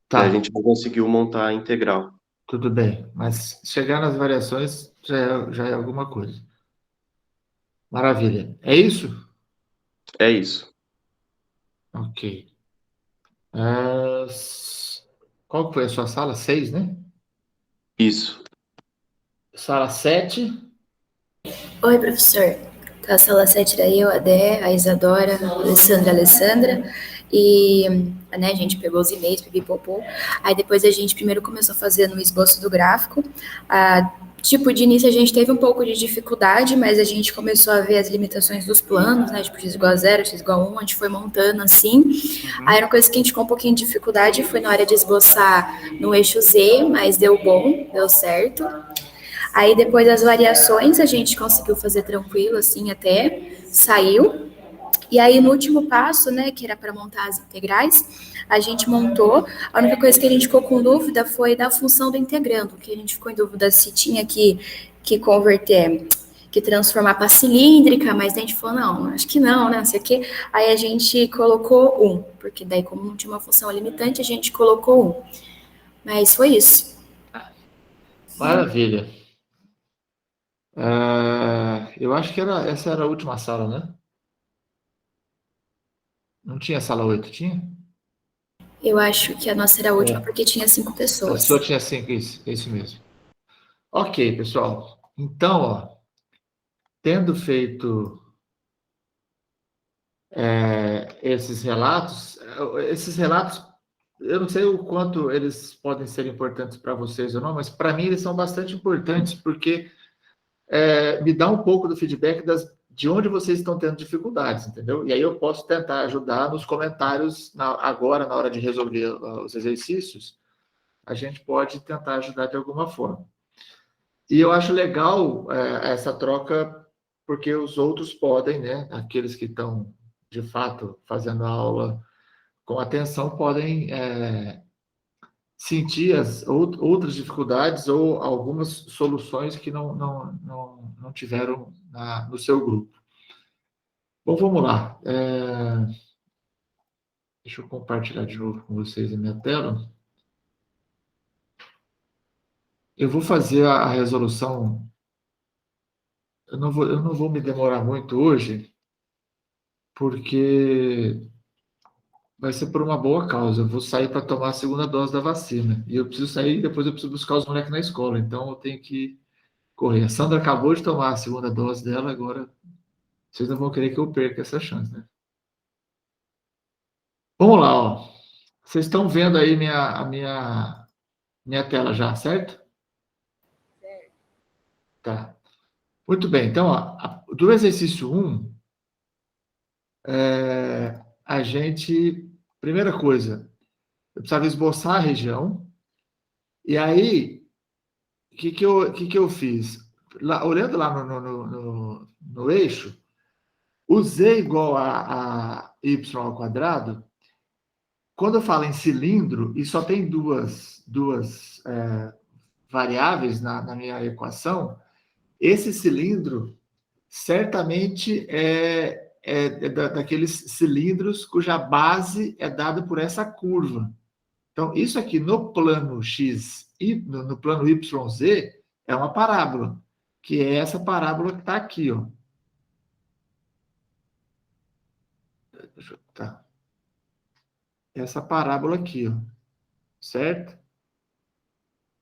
Tá. A gente não conseguiu montar a integral. Tudo bem, mas chegar nas variações já é alguma coisa. Maravilha. É isso? É isso. Ok. Qual que foi a sua sala? 6, né? Isso. Sala 7. Oi, professor. Tá, a sala 7 era eu, a Dé, a Isadora, a Alessandra. E né, a gente pegou os e-mails, pipipopô. Aí depois a gente primeiro começou a fazer no esboço do gráfico. Tipo, de início a gente teve um pouco de dificuldade, mas a gente começou a ver as limitações dos planos, né? Tipo, x igual a 0, x igual a 1, a gente foi montando assim. Aí uma coisa que a gente ficou um pouquinho de dificuldade foi na hora de esboçar no eixo Z, mas deu bom, deu certo. Aí depois das variações a gente conseguiu fazer tranquilo, assim, até saiu. E aí no último passo, né, que era para montar as integrais, a gente montou. A única coisa que a gente ficou com dúvida foi da função do integrando, que a gente ficou em dúvida se tinha que converter, que transformar para cilíndrica, mas a gente falou, não, acho que não, né, não sei o quê. Aí a gente colocou 1, porque daí como não tinha uma função limitante, a gente colocou 1. Mas foi isso. Maravilha. Eu acho que essa era a última sala, né? Não tinha sala 8, tinha? Eu acho que a nossa era a última porque tinha 5 pessoas. A sua tinha 5, isso mesmo. Ok, pessoal. Então, ó, tendo feito esses relatos, eu não sei o quanto eles podem ser importantes para vocês ou não, mas para mim eles são bastante importantes porque me dá um pouco do feedback de onde vocês estão tendo dificuldades, entendeu? E aí eu posso tentar ajudar nos comentários agora, na hora de resolver os exercícios, a gente pode tentar ajudar de alguma forma. E eu acho legal essa troca, porque os outros podem, né? Aqueles que estão, de fato, fazendo a aula com atenção, podem sentir outras dificuldades ou algumas soluções que não tiveram no seu grupo. Bom, vamos lá. Deixa eu compartilhar de novo com vocês a minha tela. Eu vou fazer a resolução. Eu não vou me demorar muito hoje, porque vai ser por uma boa causa. Eu vou sair para tomar a segunda dose da vacina. E eu preciso sair, depois eu preciso buscar os moleques na escola. Então, eu tenho que correr. A Sandra acabou de tomar a segunda dose dela, agora vocês não vão querer que eu perca essa chance, né? Vamos lá, ó. Vocês estão vendo aí a minha tela já, certo? Certo. Tá. Muito bem. Então, ó, do exercício 1, a gente... Primeira coisa, eu precisava esboçar a região. E aí, o que eu fiz? Olhando lá no eixo, o z igual a y ao quadrado, quando eu falo em cilindro, e só tem duas variáveis na minha equação, esse cilindro certamente é daqueles cilindros cuja base é dada por essa curva. Então, isso aqui no plano x e no plano yz é uma parábola, que é essa parábola que está aqui, ó. Tá. Essa parábola aqui, ó. Certo?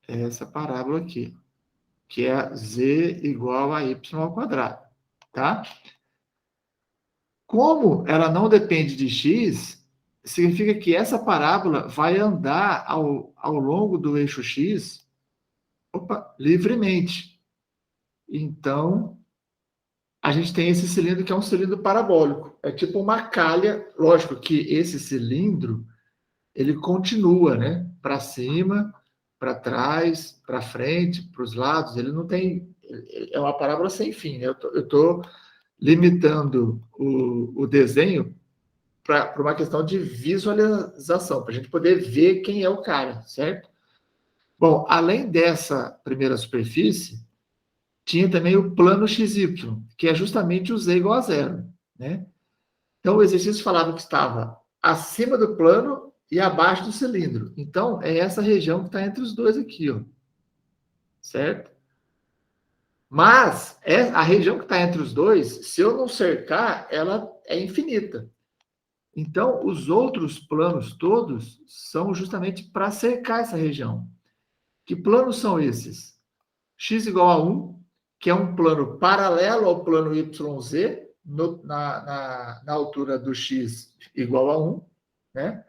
É essa parábola aqui, que é z igual a y ao quadrado, tá? Como ela não depende de x, significa que essa parábola vai andar ao longo do eixo x, livremente. Então, a gente tem esse cilindro que é um cilindro parabólico. É tipo uma calha. Lógico que esse cilindro, ele continua, né? Para cima, para trás, para frente, para os lados. Ele não tem... É uma parábola sem fim, né? Eu estou limitando o desenho para uma questão de visualização, para a gente poder ver quem é o cara, certo? Bom, além dessa primeira superfície, tinha também o plano XY, que é justamente o z igual a zero, né? Então, o exercício falava que estava acima do plano e abaixo do cilindro. Então, é essa região que está entre os dois aqui, ó. Certo? Mas a região que está entre os dois, se eu não cercar, ela é infinita. Então, os outros planos todos são justamente para cercar essa região. Que planos são esses? X igual a 1, que é um plano paralelo ao plano YZ, na altura do x igual a 1, né?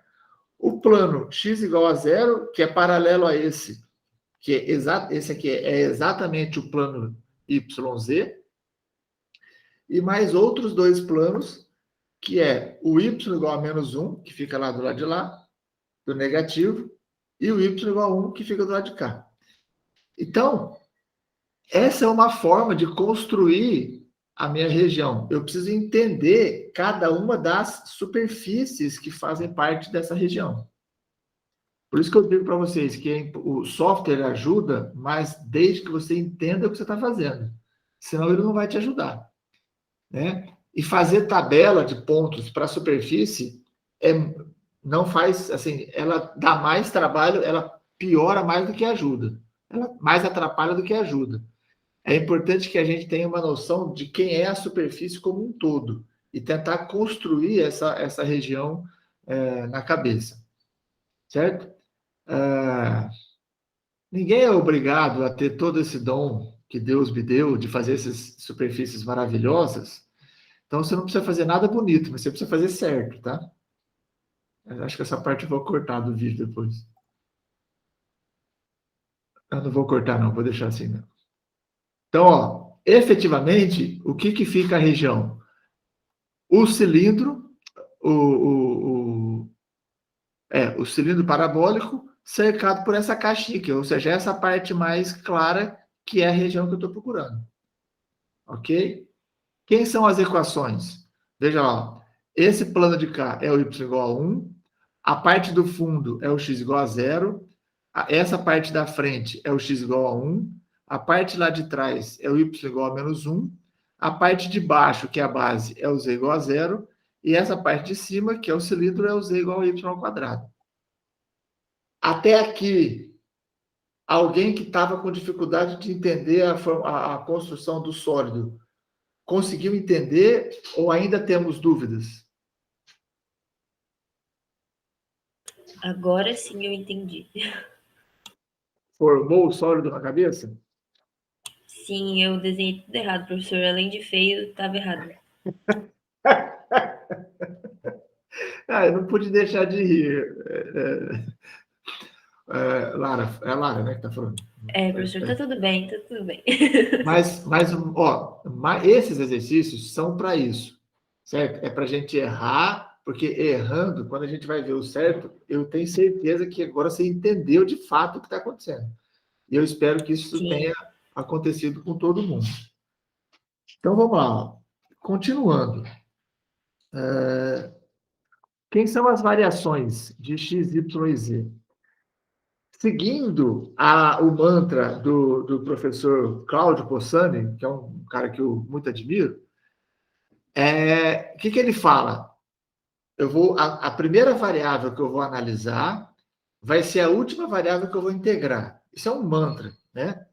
O plano x igual a 0, que é paralelo a esse, esse aqui é exatamente o plano YZ, e mais outros dois planos, que é o y igual a menos 1, que fica lá do lado de lá, do negativo, e o y igual a 1, que fica do lado de cá. Então, essa é uma forma de construir a minha região. Eu preciso entender cada uma das superfícies que fazem parte dessa região. Por isso que eu digo para vocês que o software ajuda, mas desde que você entenda o que você está fazendo. Senão ele não vai te ajudar, né? E fazer tabela de pontos para a superfície não faz, assim, ela dá mais trabalho, ela piora mais do que ajuda. Ela mais atrapalha do que ajuda. É importante que a gente tenha uma noção de quem é a superfície como um todo e tentar construir essa região na cabeça. Certo? Ninguém é obrigado a ter todo esse dom que Deus me deu de fazer essas superfícies maravilhosas. Então, você não precisa fazer nada bonito, mas você precisa fazer certo, tá? Eu acho que essa parte eu vou cortar do vídeo depois. Eu não vou cortar, não. Vou deixar assim, não. Então, ó, efetivamente, o que fica a região? O cilindro, o cilindro parabólico cercado por essa caixinha aqui, ou seja, essa parte mais clara que é a região que eu estou procurando. Ok? Quem são as equações? Veja lá, esse plano de cá é o y igual a 1, a parte do fundo é o x igual a 0, essa parte da frente é o x igual a 1, a parte lá de trás é o y igual a menos 1, a parte de baixo, que é a base, é o z igual a 0, e essa parte de cima, que é o cilindro, é o z igual a y ao quadrado. Até aqui, alguém que estava com dificuldade de entender a construção do sólido, conseguiu entender ou ainda temos dúvidas? Agora sim eu entendi. Formou o sólido na cabeça? Sim, eu desenhei tudo errado, professor. Além de feio, estava errado. Eu não pude deixar de rir. Lara, é a Lara, né, que está falando. Professor, tá tudo bem, tá tudo bem. Mas esses exercícios são para isso, certo? É para a gente errar, porque errando, quando a gente vai ver o certo, eu tenho certeza que agora você entendeu de fato o que está acontecendo. E eu espero que isso tenha acontecido com todo mundo. Então, vamos lá. Continuando. Quem são as variações de x, y e z? Seguindo o mantra do professor Cláudio Possani, que é um cara que eu muito admiro, o que ele fala? A primeira variável que eu vou analisar vai ser a última variável que eu vou integrar. Isso é um mantra, né?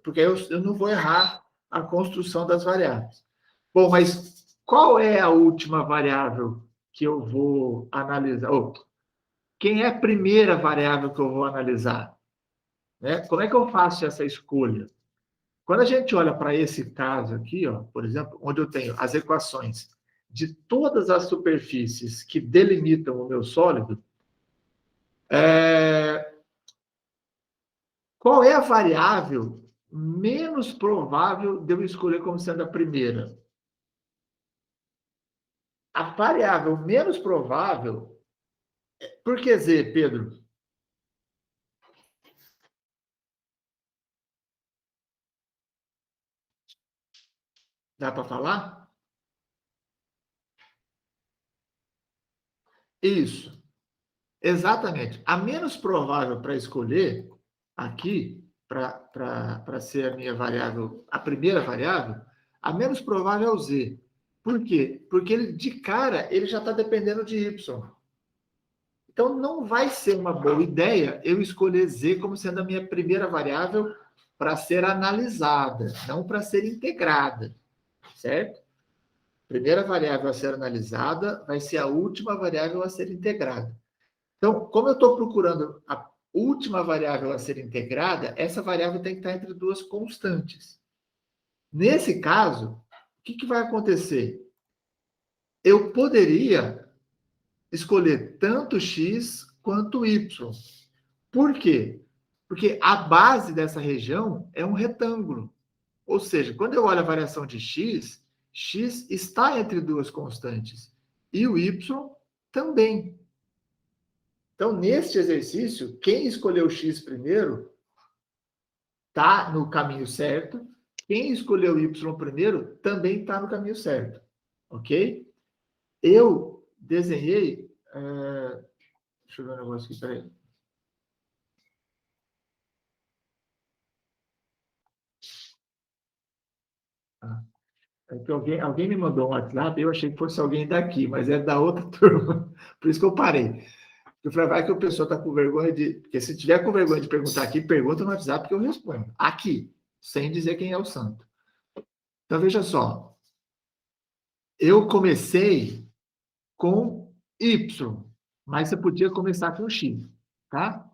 Porque eu não vou errar a construção das variáveis. Bom, mas qual é a última variável que eu vou analisar? Quem é a primeira variável que eu vou analisar? Né? Como é que eu faço essa escolha? Quando a gente olha para esse caso aqui, por exemplo, onde eu tenho as equações de todas as superfícies que delimitam o meu sólido, qual é a variável menos provável de eu escolher como sendo a primeira? A variável menos provável... Por que Z, Pedro? Dá para falar? Isso. Exatamente. A menos provável para escolher aqui, para ser a minha variável, a primeira variável, a menos provável é o Z. Por quê? Porque ele, de cara, ele já está dependendo de Y. Então, não vai ser uma boa ideia eu escolher Z como sendo a minha primeira variável para ser analisada, não para ser integrada. Certo? Primeira variável a ser analisada vai ser a última variável a ser integrada. Então, como eu estou procurando a última variável a ser integrada, essa variável tem que estar entre duas constantes. Nesse caso, o que vai acontecer? Eu poderia escolher tanto x quanto y. Por quê? Porque a base dessa região é um retângulo. Ou seja, quando eu olho a variação de x, x está entre duas constantes. E o y também. Então, neste exercício, quem escolheu x primeiro está no caminho certo. Quem escolheu y primeiro também está no caminho certo. Ok? Eu desenhei... deixa eu ver um negócio aqui, peraí. É que alguém me mandou um WhatsApp, eu achei que fosse alguém daqui, mas é da outra turma. Por isso que eu parei. Eu falei, vai que o pessoal está com vergonha de... Porque se tiver com vergonha de perguntar aqui, pergunta no WhatsApp que eu respondo. Aqui, sem dizer quem é o santo. Então, veja só. Eu comecei com Y, mas você podia começar com X, tá?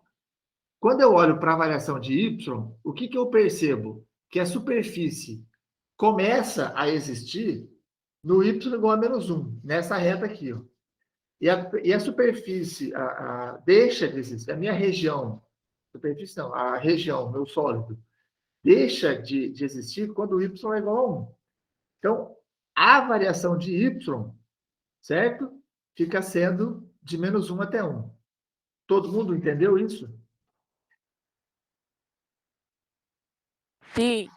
Quando eu olho para a variação de Y, o que eu percebo? Que a superfície começa a existir no y igual a menos 1, nessa reta aqui. Ó. E a superfície deixa de existir, a minha região, superfície não, a região, meu sólido, deixa de existir quando y é igual a 1. Então, a variação de y, certo? Fica sendo de menos 1 até 1. Todo mundo entendeu isso? Sim.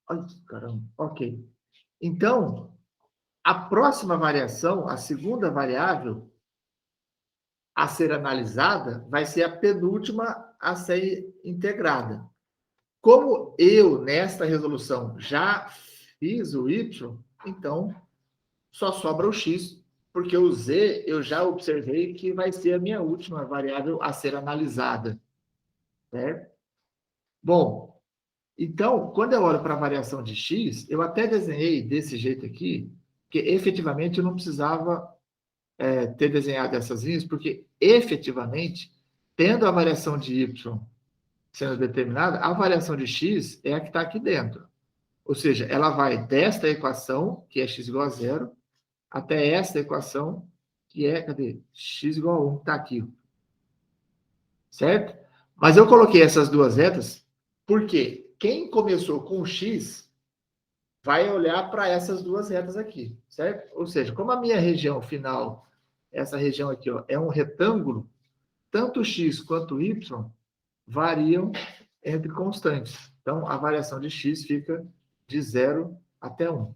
Ai, caramba. Ok. Então, a próxima variação, a segunda variável a ser analisada, vai ser a penúltima a ser integrada. Como eu, nesta resolução, já fiz o y, então só sobra o x, porque o z eu já observei que vai ser a minha última variável a ser analisada. Certo? Bom, então, quando eu olho para a variação de x, eu até desenhei desse jeito aqui, porque efetivamente eu não precisava ter desenhado essas linhas, porque efetivamente, tendo a variação de y sendo determinada, a variação de x é a que está aqui dentro. Ou seja, ela vai desta equação, que é x igual a 0, até esta equação, que é, cadê? X igual a 1, está aqui. Certo? Mas eu coloquei essas duas retas, porque quem começou com x vai olhar para essas duas retas aqui, certo? Ou seja, como a minha região final, essa região aqui, ó, é um retângulo, tanto x quanto y variam entre constantes. Então, a variação de x fica de 0 até 1.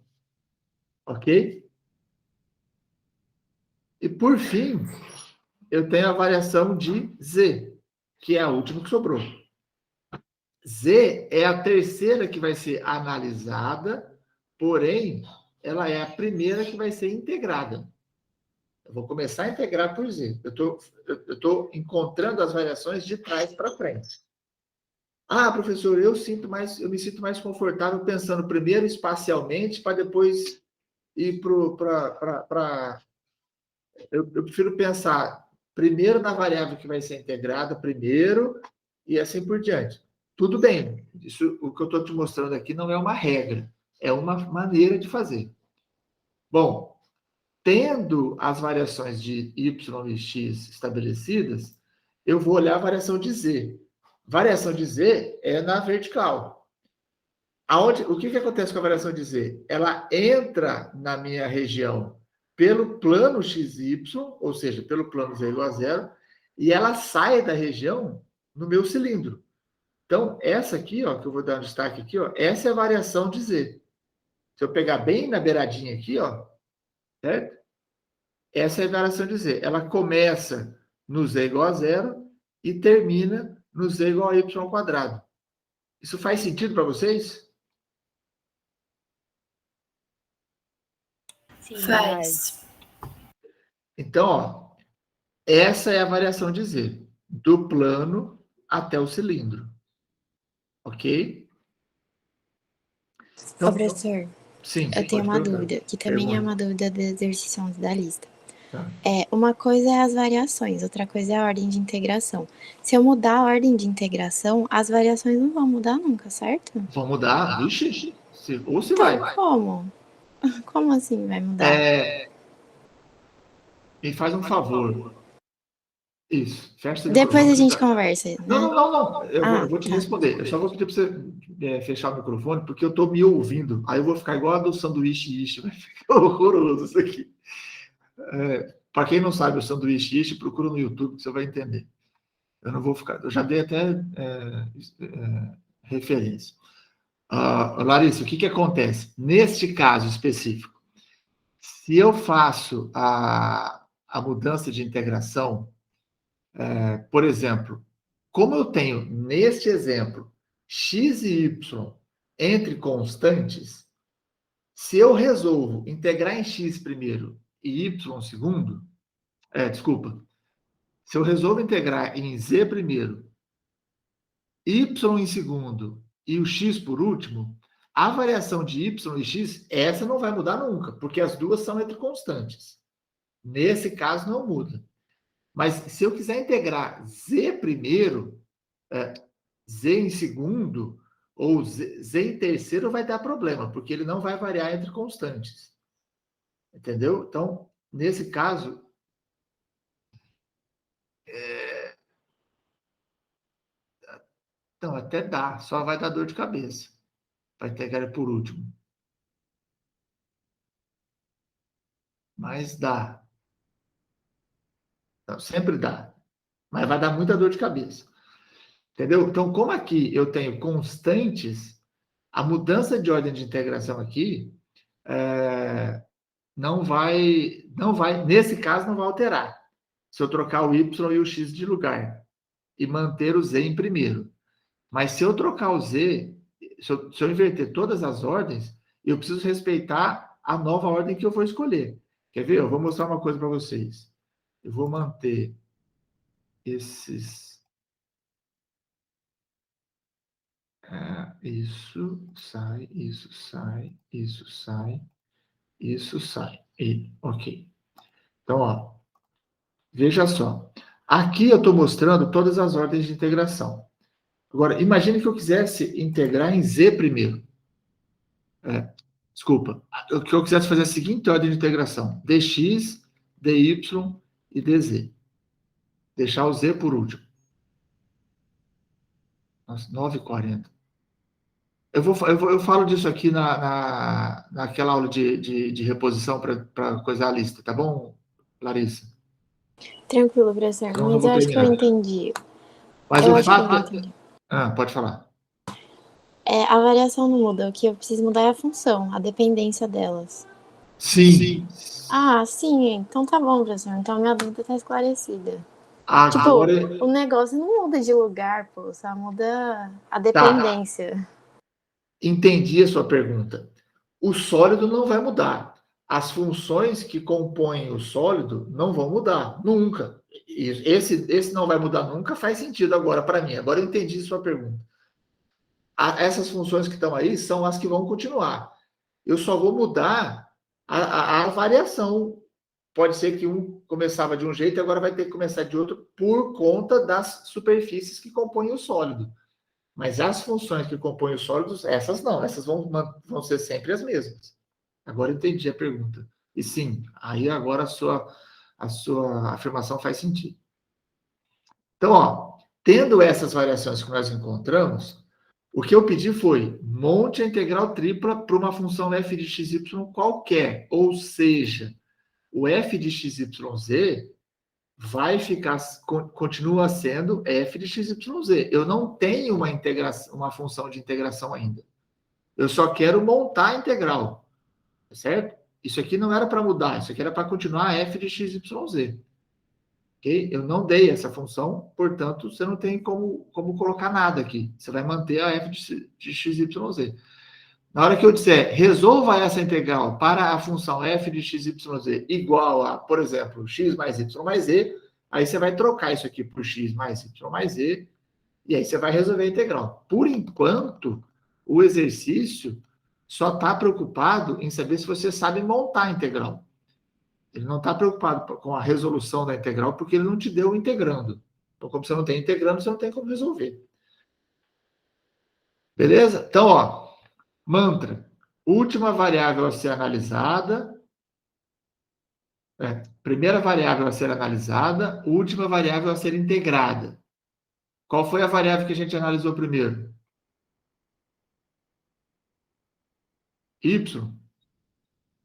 Ok? E, por fim, eu tenho a variação de z, que é a última que sobrou. Z é a terceira que vai ser analisada, porém, ela é a primeira que vai ser integrada. Eu vou começar a integrar por Z. Eu estou encontrando as variações de trás para frente. Ah, professor, eu me sinto mais confortável pensando primeiro espacialmente para depois ir para... Eu prefiro pensar primeiro na variável que vai ser integrada primeiro e assim por diante. Tudo bem, isso, o que eu estou te mostrando aqui não é uma regra, é uma maneira de fazer. Bom, tendo as variações de y e x estabelecidas, eu vou olhar a variação de z. Variação de z é na vertical. O que acontece com a variação de z? Ela entra na minha região pelo plano xy, ou seja, pelo plano z igual a 0, e ela sai da região no meu cilindro. Então, essa aqui, ó, que eu vou dar um destaque aqui, ó, essa é a variação de z. Se eu pegar bem na beiradinha aqui, ó, certo? Essa é a variação de z. Ela começa no z igual a 0 e termina no z igual a y ao quadrado. Isso faz sentido para vocês? Sim. Faz. Então, ó, essa é a variação de z, do plano até o cilindro. Ok? Então, professor, sim, eu tenho uma dúvida, que também é uma dúvida do exercício 11 da lista. Tá. Uma coisa é as variações, outra coisa é a ordem de integração. Se eu mudar a ordem de integração, as variações não vão mudar nunca, certo? Vão mudar? Vixe, ou se Então, vai. como? Como assim vai mudar? Me faz um favor. Isso, fecha o Depois microfone. a gente conversa. Né? Não. Eu vou te responder. Eu só vou pedir para você fechar o microfone, porque eu estou me ouvindo. Aí eu vou ficar igual a do sanduíche ishi. Vai ficar horroroso isso aqui. Para quem não sabe o sanduíche ishi, procura no YouTube que você vai entender. Eu não vou ficar... Eu já dei até referência. Larissa, o que acontece? Neste caso específico, se eu faço a mudança de integração, por exemplo, como eu tenho, neste exemplo, x e y entre constantes, se eu resolvo integrar em x primeiro e y segundo, se eu resolvo integrar em z primeiro, y em segundo e o x por último, a variação de y e x, essa não vai mudar nunca, porque as duas são entre constantes. Nesse caso, não muda. Mas se eu quiser integrar z primeiro, z em segundo, ou z em terceiro, vai dar problema, porque ele não vai variar entre constantes. Entendeu? Então, nesse caso, Então, até dá, só vai dar dor de cabeça. Vai integrar por último. Mas dá. Então, sempre dá. Mas vai dar muita dor de cabeça. Entendeu? Então, como aqui eu tenho constantes, a mudança de ordem de integração aqui não vai, nesse caso, não vai alterar. Se eu trocar o y e o x de lugar e manter o z em primeiro. Mas se eu trocar o z, se eu inverter todas as ordens, eu preciso respeitar a nova ordem que eu vou escolher. Quer ver? Eu vou mostrar uma coisa para vocês. Eu vou manter esses... isso sai, isso sai, isso sai, isso sai. Ok. Então, ó, veja só. Aqui eu estou mostrando todas as ordens de integração. Agora, imagine que eu quisesse integrar em z primeiro. Desculpa. Que eu quisesse fazer a seguinte ordem de integração. dx, dy e dz. Deixar o z por último. Nossa, 9h40. Eu falo disso aqui naquela aula de reposição para coisar a lista, tá bom, Larissa? Tranquilo, professor. Então, Mas eu acho que eu entendi. Mas eu o acho fato... que eu entendi. Pode falar. A variação não muda. O que eu preciso mudar é a função, a dependência delas. Sim. Sim. Então tá bom, professor. Então minha dúvida está esclarecida. Agora... Tipo, o negócio não muda de lugar, pô. Só muda a dependência. Tá. Entendi a sua pergunta. O sólido não vai mudar. As funções que compõem o sólido não vão mudar, nunca. Esse não vai mudar nunca faz sentido agora para mim. Agora eu entendi a sua pergunta. Essas funções que estão aí são as que vão continuar. Eu só vou mudar a variação. Pode ser que um começava de um jeito e agora vai ter que começar de outro por conta das superfícies que compõem o sólido. Mas as funções que compõem os sólidos, essas não. Essas vão ser sempre as mesmas. Agora eu entendi a pergunta. E sim, aí agora a sua afirmação faz sentido. Então, ó, tendo essas variações que nós encontramos, o que eu pedi foi, monte a integral tripla para uma função f de xy qualquer. Ou seja, o f de xyz vai ficar, continua sendo f de xyz. Eu não tenho uma função de integração ainda. Eu só quero montar a integral. Certo? Isso aqui não era para mudar, isso aqui era para continuar f de xyz. Ok? Eu não dei essa função, portanto, você não tem como colocar nada aqui. Você vai manter a f de xyz. Na hora que eu disser, resolva essa integral para a função f de xyz igual a, por exemplo, x mais y mais z, aí você vai trocar isso aqui por x mais y mais z, e aí você vai resolver a integral. Por enquanto, o exercício só está preocupado em saber se você sabe montar a integral. Ele não está preocupado com a resolução da integral, porque ele não te deu o integrando. Então, como você não tem integrando, você não tem como resolver. Beleza? Então, ó, mantra. Última variável a ser analisada. Primeira variável a ser analisada, última variável a ser integrada. Qual foi a variável que a gente analisou primeiro? Y.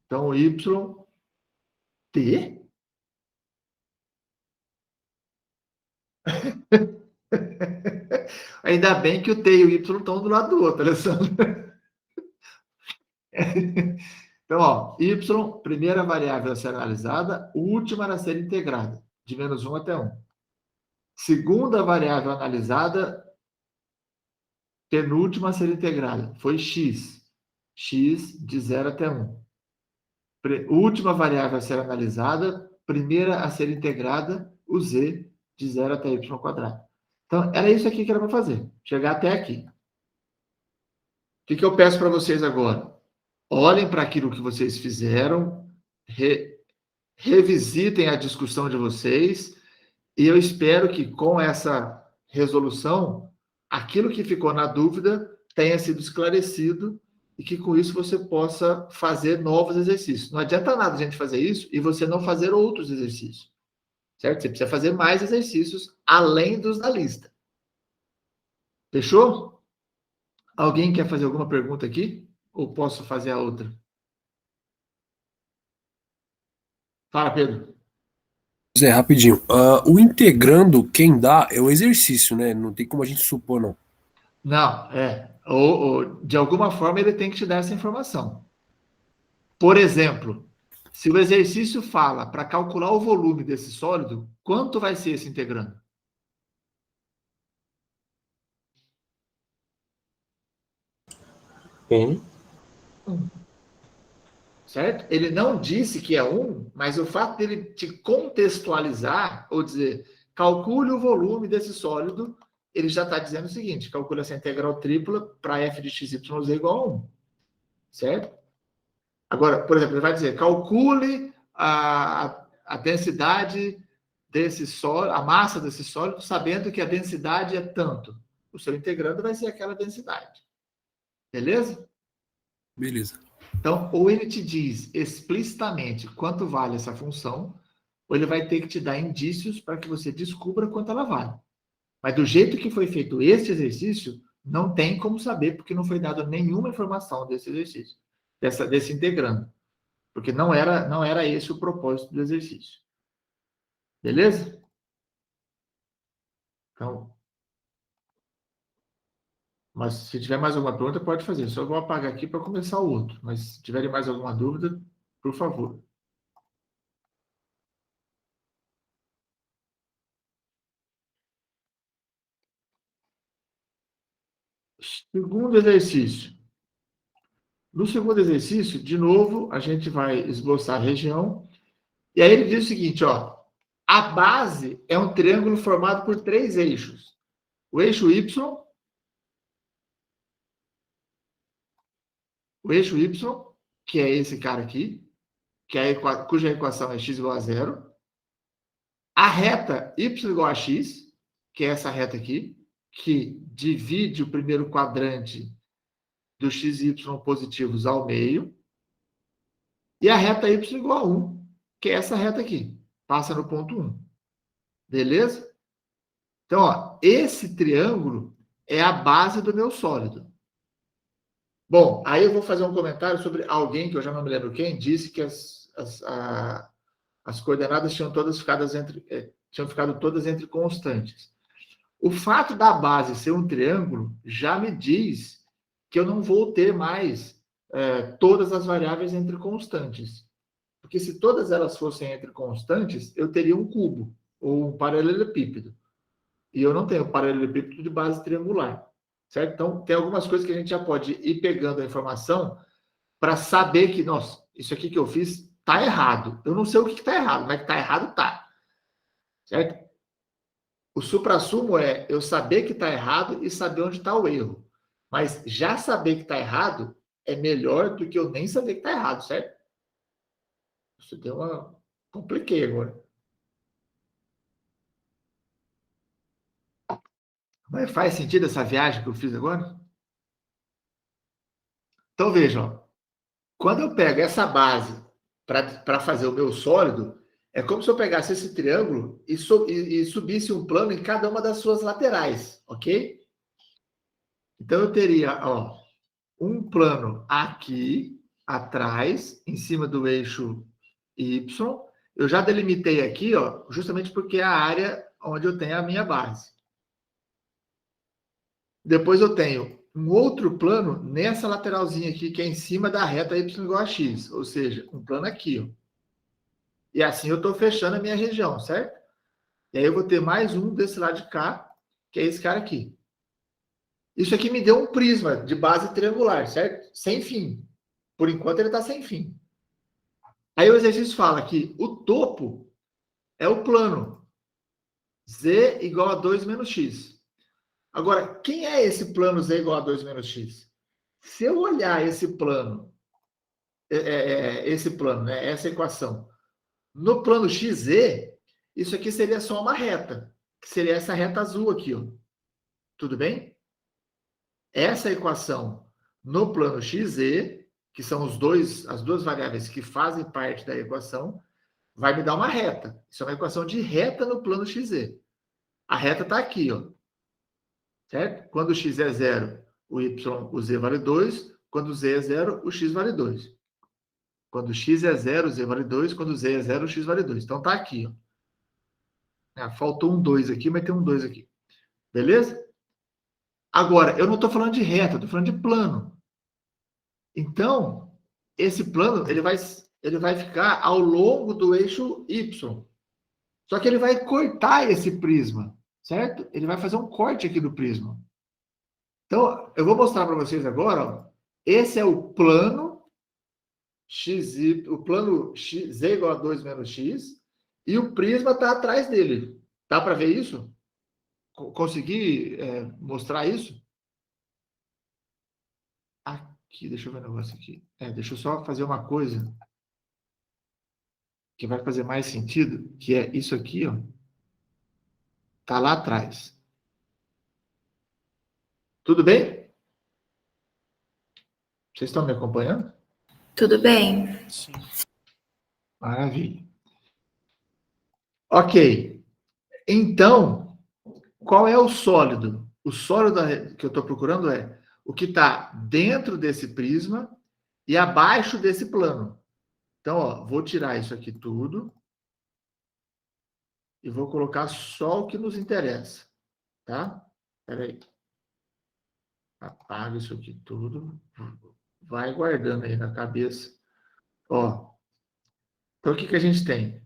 Então, y, t. Ainda bem que o t e o y estão do lado do outro, Alessandro. Então, ó, y, primeira variável a ser analisada, última a ser integrada, de menos 1 até 1. Segunda variável analisada, penúltima a ser integrada, foi x. X de 0 até 1. Última variável a ser analisada, primeira a ser integrada, o z de 0 até y ao quadrado. Então, era isso aqui que era para fazer, chegar até aqui. O que eu peço para vocês agora? Olhem para aquilo que vocês fizeram, revisitem a discussão de vocês, e eu espero que com essa resolução, aquilo que ficou na dúvida tenha sido esclarecido e que com isso você possa fazer novos exercícios. Não adianta nada a gente fazer isso e você não fazer outros exercícios. Certo? Você precisa fazer mais exercícios além dos da lista. Fechou? Alguém quer fazer alguma pergunta aqui? Ou posso fazer a outra? Fala, Pedro. Zé, rapidinho. O integrando, quem dá é o exercício, né? Não tem como a gente supor, não. Não, ou de alguma forma ele tem que te dar essa informação. Por exemplo, se o exercício fala para calcular o volume desse sólido, quanto vai ser esse integrando? N. Certo? Ele não disse que é 1, mas o fato dele te contextualizar, ou dizer, calcule o volume desse sólido, ele já está dizendo o seguinte, calcule essa integral tripla para f de x, y, z igual a 1. Certo? Agora, por exemplo, ele vai dizer, calcule a densidade desse sólido, a massa desse sólido, sabendo que a densidade é tanto. O seu integrando vai ser aquela densidade. Beleza? Beleza. Então, ou ele te diz explicitamente quanto vale essa função, ou ele vai ter que te dar indícios para que você descubra quanto ela vale. Mas do jeito que foi feito este exercício, não tem como saber, porque não foi dada nenhuma informação desse exercício, desse integrando. Porque não era esse o propósito do exercício. Beleza? Então, mas se tiver mais alguma pergunta, pode fazer. Só vou apagar aqui para começar o outro. Mas se tiverem mais alguma dúvida, por favor. Segundo exercício. No segundo exercício, de novo, a gente vai esboçar a região. E aí ele diz o seguinte, ó. A base é um triângulo formado por 3 eixos. O eixo Y, que é esse cara aqui, cuja equação é x igual a 0. A reta y igual a x, que é essa reta aqui, que divide o primeiro quadrante dos x e y positivos ao meio. E a reta y igual a 1, que é essa reta aqui. Passa no ponto 1. Beleza? Então, ó, esse triângulo é a base do meu sólido. Bom, aí eu vou fazer um comentário sobre alguém, que eu já não me lembro quem, disse que as coordenadas tinham ficado todas entre constantes. O fato da base ser um triângulo já me diz que eu não vou ter mais todas as variáveis entre constantes. Porque se todas elas fossem entre constantes, eu teria um cubo, ou um paralelepípedo. E eu não tenho paralelepípedo de base triangular. Certo? Então, tem algumas coisas que a gente já pode ir pegando a informação para saber que, nossa, isso aqui que eu fiz está errado. Eu não sei o que está errado, mas que está errado, está. Certo? O suprassumo é eu saber que está errado e saber onde está o erro. Mas já saber que está errado é melhor do que eu nem saber que está errado, certo? Isso deu uma... Compliquei agora. Mas faz sentido essa viagem que eu fiz agora? Então, vejam. Quando eu pego essa base para fazer o meu sólido, é como se eu pegasse esse triângulo e subisse um plano em cada uma das suas laterais, ok? Então, eu teria, ó, um plano aqui, atrás, em cima do eixo Y. Eu já delimitei aqui, ó, justamente porque é a área onde eu tenho a minha base. Depois eu tenho um outro plano nessa lateralzinha aqui, que é em cima da reta y igual a x. Ou seja, um plano aqui, ó. E assim eu estou fechando a minha região, certo? E aí eu vou ter mais um desse lado de cá, que é esse cara aqui. Isso aqui me deu um prisma de base triangular, certo? Sem fim. Por enquanto ele está sem fim. Aí o exercício fala que o topo é o plano. Z igual a 2 menos x. Agora, quem é esse plano z igual a 2 menos x? Se eu olhar esse plano, né, essa equação, no plano xz, isso aqui seria só uma reta, que seria essa reta azul aqui, ó. Tudo bem? Essa equação no plano xz, que são as duas variáveis que fazem parte da equação, vai me dar uma reta. Isso é uma equação de reta no plano xz. A reta está aqui, ó. certo? Quando o x é 0, o z vale 2. Quando o z é 0, o x vale 2. Quando o x é 0, o z vale 2. Quando o z é 0, o x vale 2. Então tá aqui, ó. Faltou um 2 aqui, mas tem um 2 aqui. Beleza? Agora, eu não estou falando de reta, estou falando de plano. Então, esse plano ele vai ficar ao longo do eixo Y. Só que ele vai cortar esse prisma, certo? Ele vai fazer um corte aqui do prisma. Então, eu vou mostrar para vocês agora, ó. Esse é o plano XY, o plano z igual a 2 menos x, e o prisma está atrás dele. Dá para ver isso? Consegui mostrar isso? Aqui, deixa eu ver um negócio aqui. Deixa eu só fazer uma coisa que vai fazer mais sentido, que é isso aqui, ó. Tá lá atrás. Tudo bem? Vocês estão me acompanhando? Tudo bem. Sim. Maravilha. Ok. Então, qual é o sólido? O sólido que eu estou procurando é o que está dentro desse prisma e abaixo desse plano. Então, ó, vou tirar isso aqui tudo e vou colocar só o que nos interessa, tá? Espera aí. Apaga isso aqui tudo. Vai guardando aí na cabeça. Ó. Então, o que a gente tem?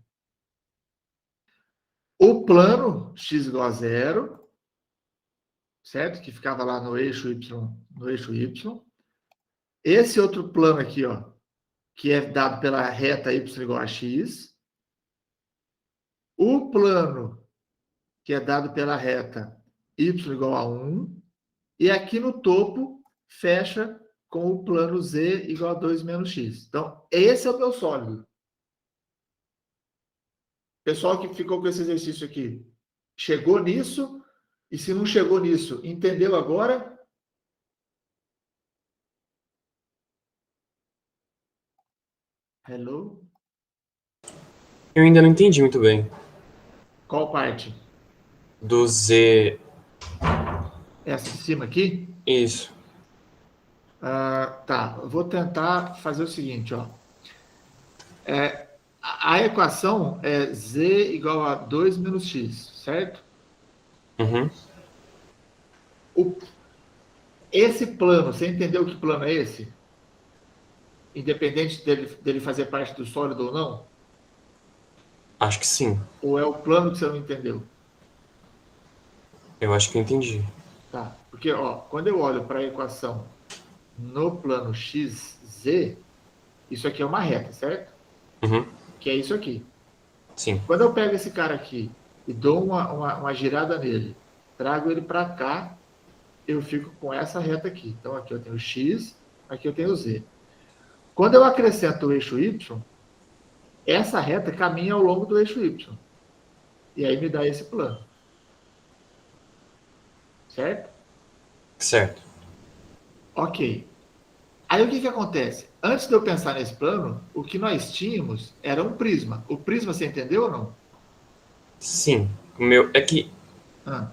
O plano x igual a 0, certo? Que ficava lá no eixo Y. Esse outro plano aqui, ó, que é dado pela reta y igual a x. O plano que é dado pela reta y igual a 1. E aqui no topo, fecha com o plano z igual a 2 menos x. Então, esse é o meu sólido. Pessoal que ficou com esse exercício aqui, chegou nisso? E se não chegou nisso, entendeu agora? Hello? Eu ainda não entendi muito bem. Qual parte? Do Z. Essa de cima aqui? Isso. Tá, eu vou tentar fazer o seguinte, ó. A equação é z igual a 2 menos x, certo? Uhum. Esse plano, você entendeu que plano é esse? Independente dele fazer parte do sólido ou não? Acho que sim. Ou é o plano que você não entendeu? Eu acho que eu entendi. Tá, porque ó, quando eu olho para a equação no plano xz, isso aqui é uma reta, certo? Uhum. Que é isso aqui. Sim. Quando eu pego esse cara aqui e dou uma girada nele, trago ele para cá, eu fico com essa reta aqui. Então aqui eu tenho x, aqui eu tenho z. Quando eu acrescento o eixo y, essa reta caminha ao longo do eixo y. E aí me dá esse plano. Certo? Certo. Ok. Aí o que acontece? Antes de eu pensar nesse plano, o que nós tínhamos era um prisma. O prisma você entendeu ou não? Sim. O meu. É que.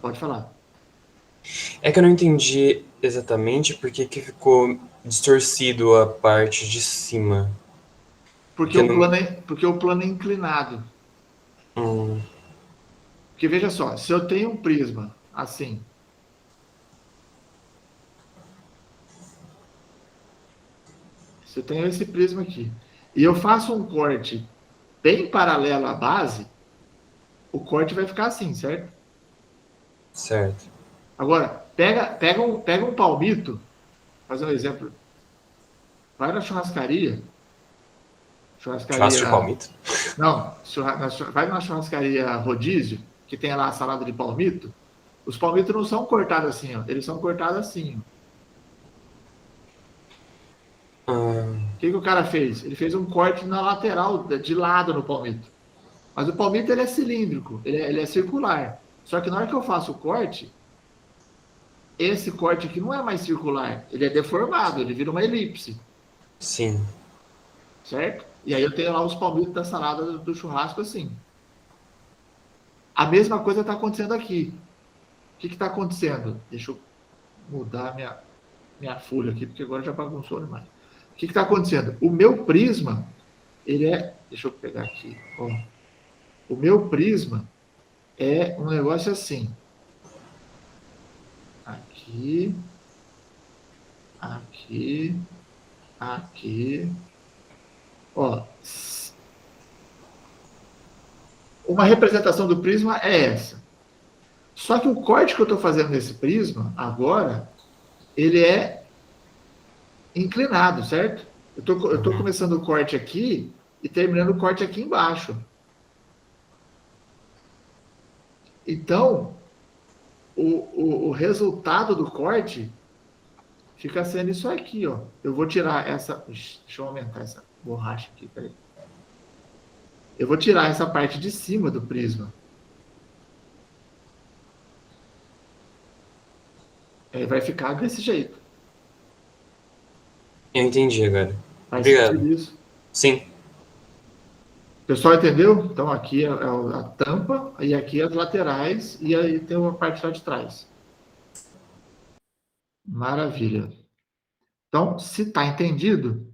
Pode falar. É que eu não entendi exatamente por que ficou distorcido a parte de cima. Porque o plano é inclinado. Porque veja só, se eu tenho um prisma assim, se eu tenho esse prisma aqui, e eu faço um corte bem paralelo à base, o corte vai ficar assim, certo? Certo. Agora, pega um palmito, fazer um exemplo. Vai na churrascaria. Churrasco de palmito? Não, vai numa churrascaria rodízio, que tem lá a salada de palmito. Os palmitos não são cortados assim, ó. Eles são cortados assim, ó. O que o cara fez? Ele fez um corte na lateral, de lado no palmito. Mas o palmito ele é cilíndrico, ele é circular. Só que na hora que eu faço o corte, esse corte aqui não é mais circular, ele é deformado, ele vira uma elipse. Sim. Certo? E aí eu tenho lá os palmitos da salada do churrasco assim. A mesma coisa está acontecendo aqui. que está acontecendo? Deixa eu mudar minha folha aqui, porque agora já bagunçou demais. O que está acontecendo? O meu prisma, ele é... Deixa eu pegar aqui. Ó. O meu prisma é um negócio assim. Aqui, aqui, aqui. Ó, uma representação do prisma é essa. Só que o corte que eu estou fazendo nesse prisma, agora, ele é inclinado, certo? Eu estou começando o corte aqui e terminando o corte aqui embaixo. Então, o resultado do corte fica sendo isso aqui, ó. Eu vou tirar essa... Deixa eu aumentar essa borracha aqui, peraí. Eu vou tirar essa parte de cima do prisma. Aí vai ficar desse jeito. Eu entendi agora. Faz Obrigado. sentido isso? Sim. O pessoal entendeu? Então aqui é a tampa, e aqui as laterais, e aí tem uma parte lá de trás. Maravilha. Então, se está entendido,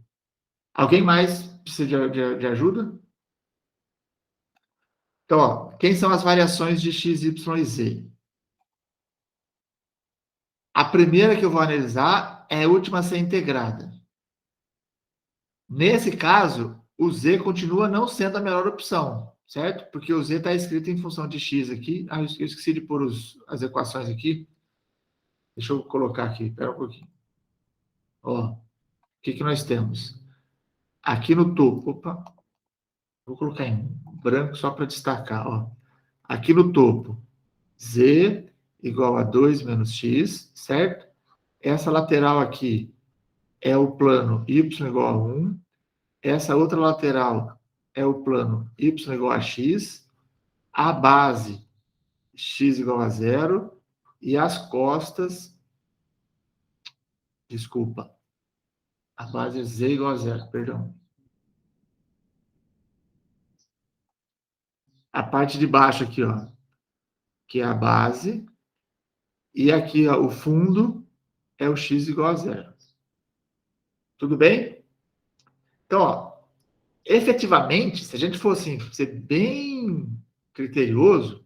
alguém mais precisa de ajuda? Então, ó, quem são as variações de x, y e z? A primeira que eu vou analisar é a última a ser integrada. Nesse caso, o z continua não sendo a melhor opção, certo? Porque o z está escrito em função de x aqui. Ah, eu esqueci de pôr as equações aqui. Deixa eu colocar aqui, espera um pouquinho. Ó, o que nós temos? Aqui no topo, opa, vou colocar em branco só para destacar, ó. Aqui no topo, z igual a 2 menos x, certo? Essa lateral aqui é o plano y igual a 1. Essa outra lateral é o plano y igual a x. A base, x igual a 0. E as costas... Desculpa. A base é z igual a 0, perdão. A parte de baixo aqui, ó, que é a base. E aqui, ó, o fundo é o x igual a 0. Tudo bem? Então, ó, efetivamente, se a gente for assim, ser bem criterioso,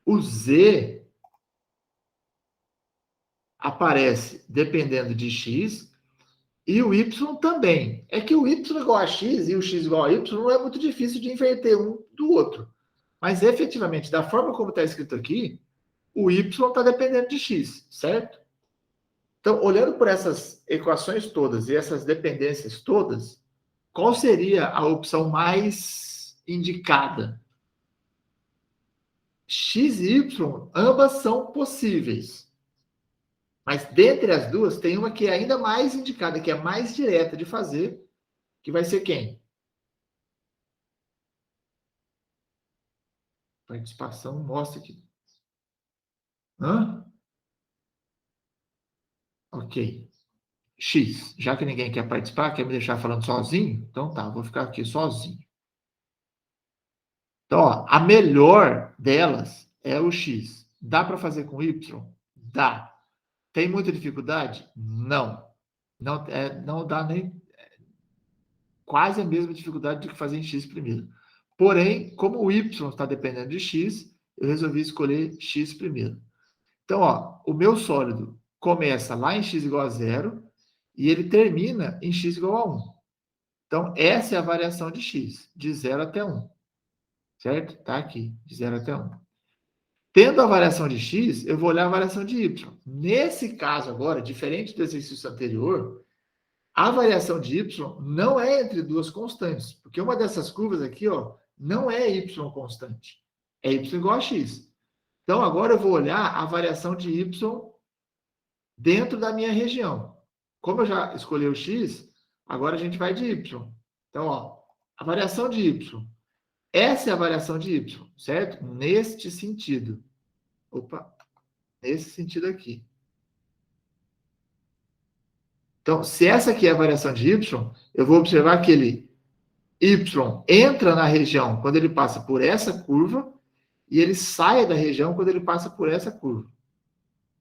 o z aparece dependendo de x e o y também. É que o y igual a x e o x igual a y não é muito difícil de inverter um do outro. Mas, efetivamente, da forma como está escrito aqui, o y está dependendo de x, certo? Então, olhando por essas equações todas e essas dependências todas, qual seria a opção mais indicada? X e y, ambas são possíveis. Mas, dentre as duas, tem uma que é ainda mais indicada, que é mais direta de fazer, que vai ser quem? Participação mostra aqui. Hã? Ok. X. Já que ninguém quer participar, quer me deixar falando sozinho? Então tá, vou ficar aqui sozinho. Então, ó, a melhor delas é o X. Dá para fazer com Y? Dá. Tem muita dificuldade? Não. Não dá nem quase a mesma dificuldade do que fazer em X primeiro. Porém, como o Y está dependendo de X, eu resolvi escolher X primeiro. Então, ó, o meu sólido começa lá em x igual a 0 e ele termina em x igual a 1. Então, essa é a variação de x, de 0 até 1. Certo? Está aqui, de 0 até 1. Tendo a variação de x, eu vou olhar a variação de y. Nesse caso agora, diferente do exercício anterior, a variação de y não é entre duas constantes, porque uma dessas curvas aqui, ó, não é y constante. É y igual a x. Então, agora eu vou olhar a variação de y dentro da minha região. Como eu já escolhi o x, agora a gente vai de y. Então, ó, a variação de y. Essa é a variação de y, certo? Neste sentido. Opa, nesse sentido aqui. Então, se essa aqui é a variação de y, eu vou observar que ele, y entra na região quando ele passa por essa curva, e ele sai da região quando ele passa por essa curva.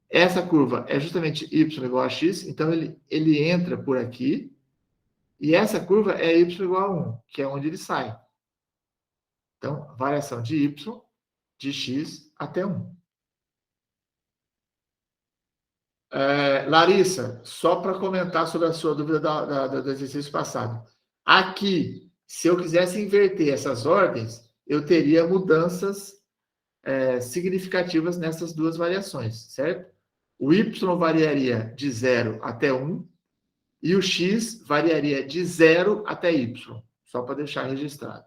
Essa curva é justamente y igual a x, então ele entra por aqui, e essa curva é y igual a 1, que é onde ele sai. Então, variação de y, de x até 1. Larissa, só para comentar sobre a sua dúvida do exercício passado. Aqui, se eu quisesse inverter essas ordens, eu teria mudanças significativas nessas duas variações, certo? O y variaria de 0 até 1 e o x variaria de 0 até y, só para deixar registrado.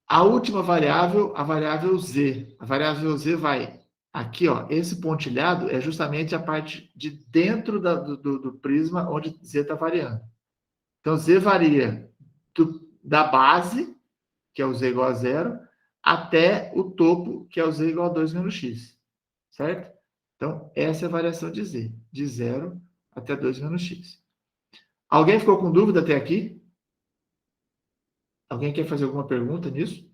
A última variável, a variável z. A variável z vai aqui, ó, esse pontilhado é justamente a parte de dentro do prisma onde z está variando. Então, z varia da base, que é o z igual a 0, até o topo, que é o z igual a 2 menos x. Certo? Então, essa é a variação de z, de 0 até 2 menos x. Alguém ficou com dúvida até aqui? Alguém quer fazer alguma pergunta nisso?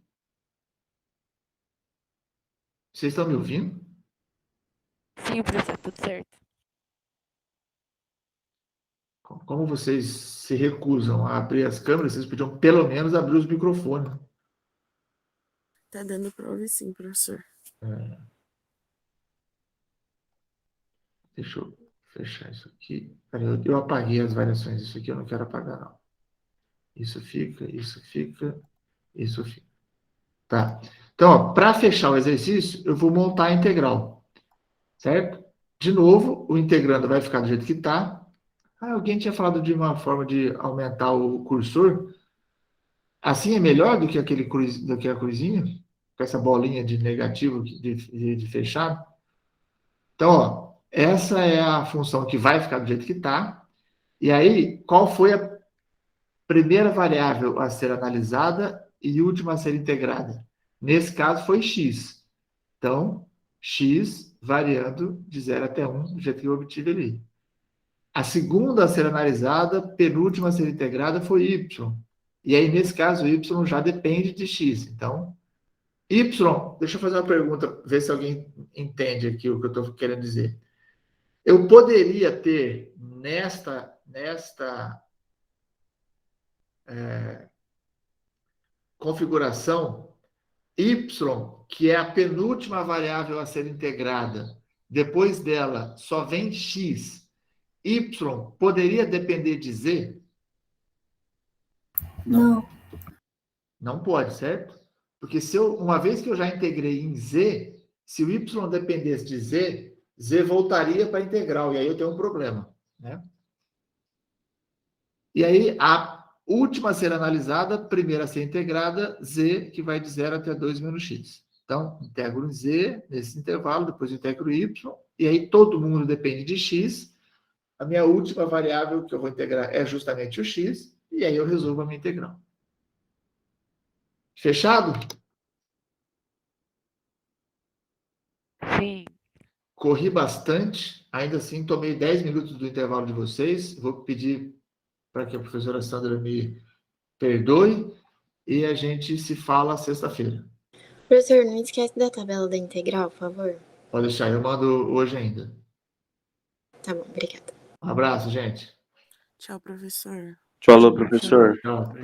Vocês estão me ouvindo? Sim, professor, tudo certo. Como vocês se recusam a abrir as câmeras, vocês podiam pelo menos abrir os microfones. Tá dando para ouvir sim, professor. Deixa eu fechar isso aqui. Peraí, eu apaguei as variações. Isso aqui eu não quero apagar, não. Isso fica, isso fica, isso fica. Tá. Então, para fechar o exercício, eu vou montar a integral. Certo? De novo, o integrando vai ficar do jeito que está. Alguém tinha falado de uma forma de aumentar o cursor. Assim é melhor do que a cruzinha? Com essa bolinha de negativo de fechado? Então, ó, essa é a função que vai ficar do jeito que está. E aí, qual foi a primeira variável a ser analisada e última a ser integrada? Nesse caso, foi x. Então, x variando de 0 até 1, do jeito que eu obtive ali. A segunda a ser analisada, penúltima a ser integrada, foi y. E aí, nesse caso, y já depende de x. Então, y, deixa eu fazer uma pergunta, ver se alguém entende aqui o que eu estou querendo dizer. Eu poderia ter nesta configuração y, que é a penúltima variável a ser integrada, depois dela só vem x, y poderia depender de z? Não. Não pode, certo? Porque uma vez que eu já integrei em z, se o y dependesse de z, z voltaria para a integral, e aí eu tenho um problema, né? E aí, a última a ser analisada, primeira a ser integrada, z, que vai de 0 até 2 menos x. Então, integro em z, nesse intervalo, depois integro y, e aí todo mundo depende de x. A minha última variável que eu vou integrar é justamente o x, e aí eu resolvo a minha integral. Fechado? Sim. Corri bastante, ainda assim tomei 10 minutos do intervalo de vocês. Vou pedir para que a professora Sandra me perdoe e a gente se fala sexta-feira. Professor, não esquece da tabela da integral, por favor. Pode deixar, eu mando hoje ainda. Tá bom, obrigada. Um abraço, gente. Tchau, professor. Falou, professor. Tchau.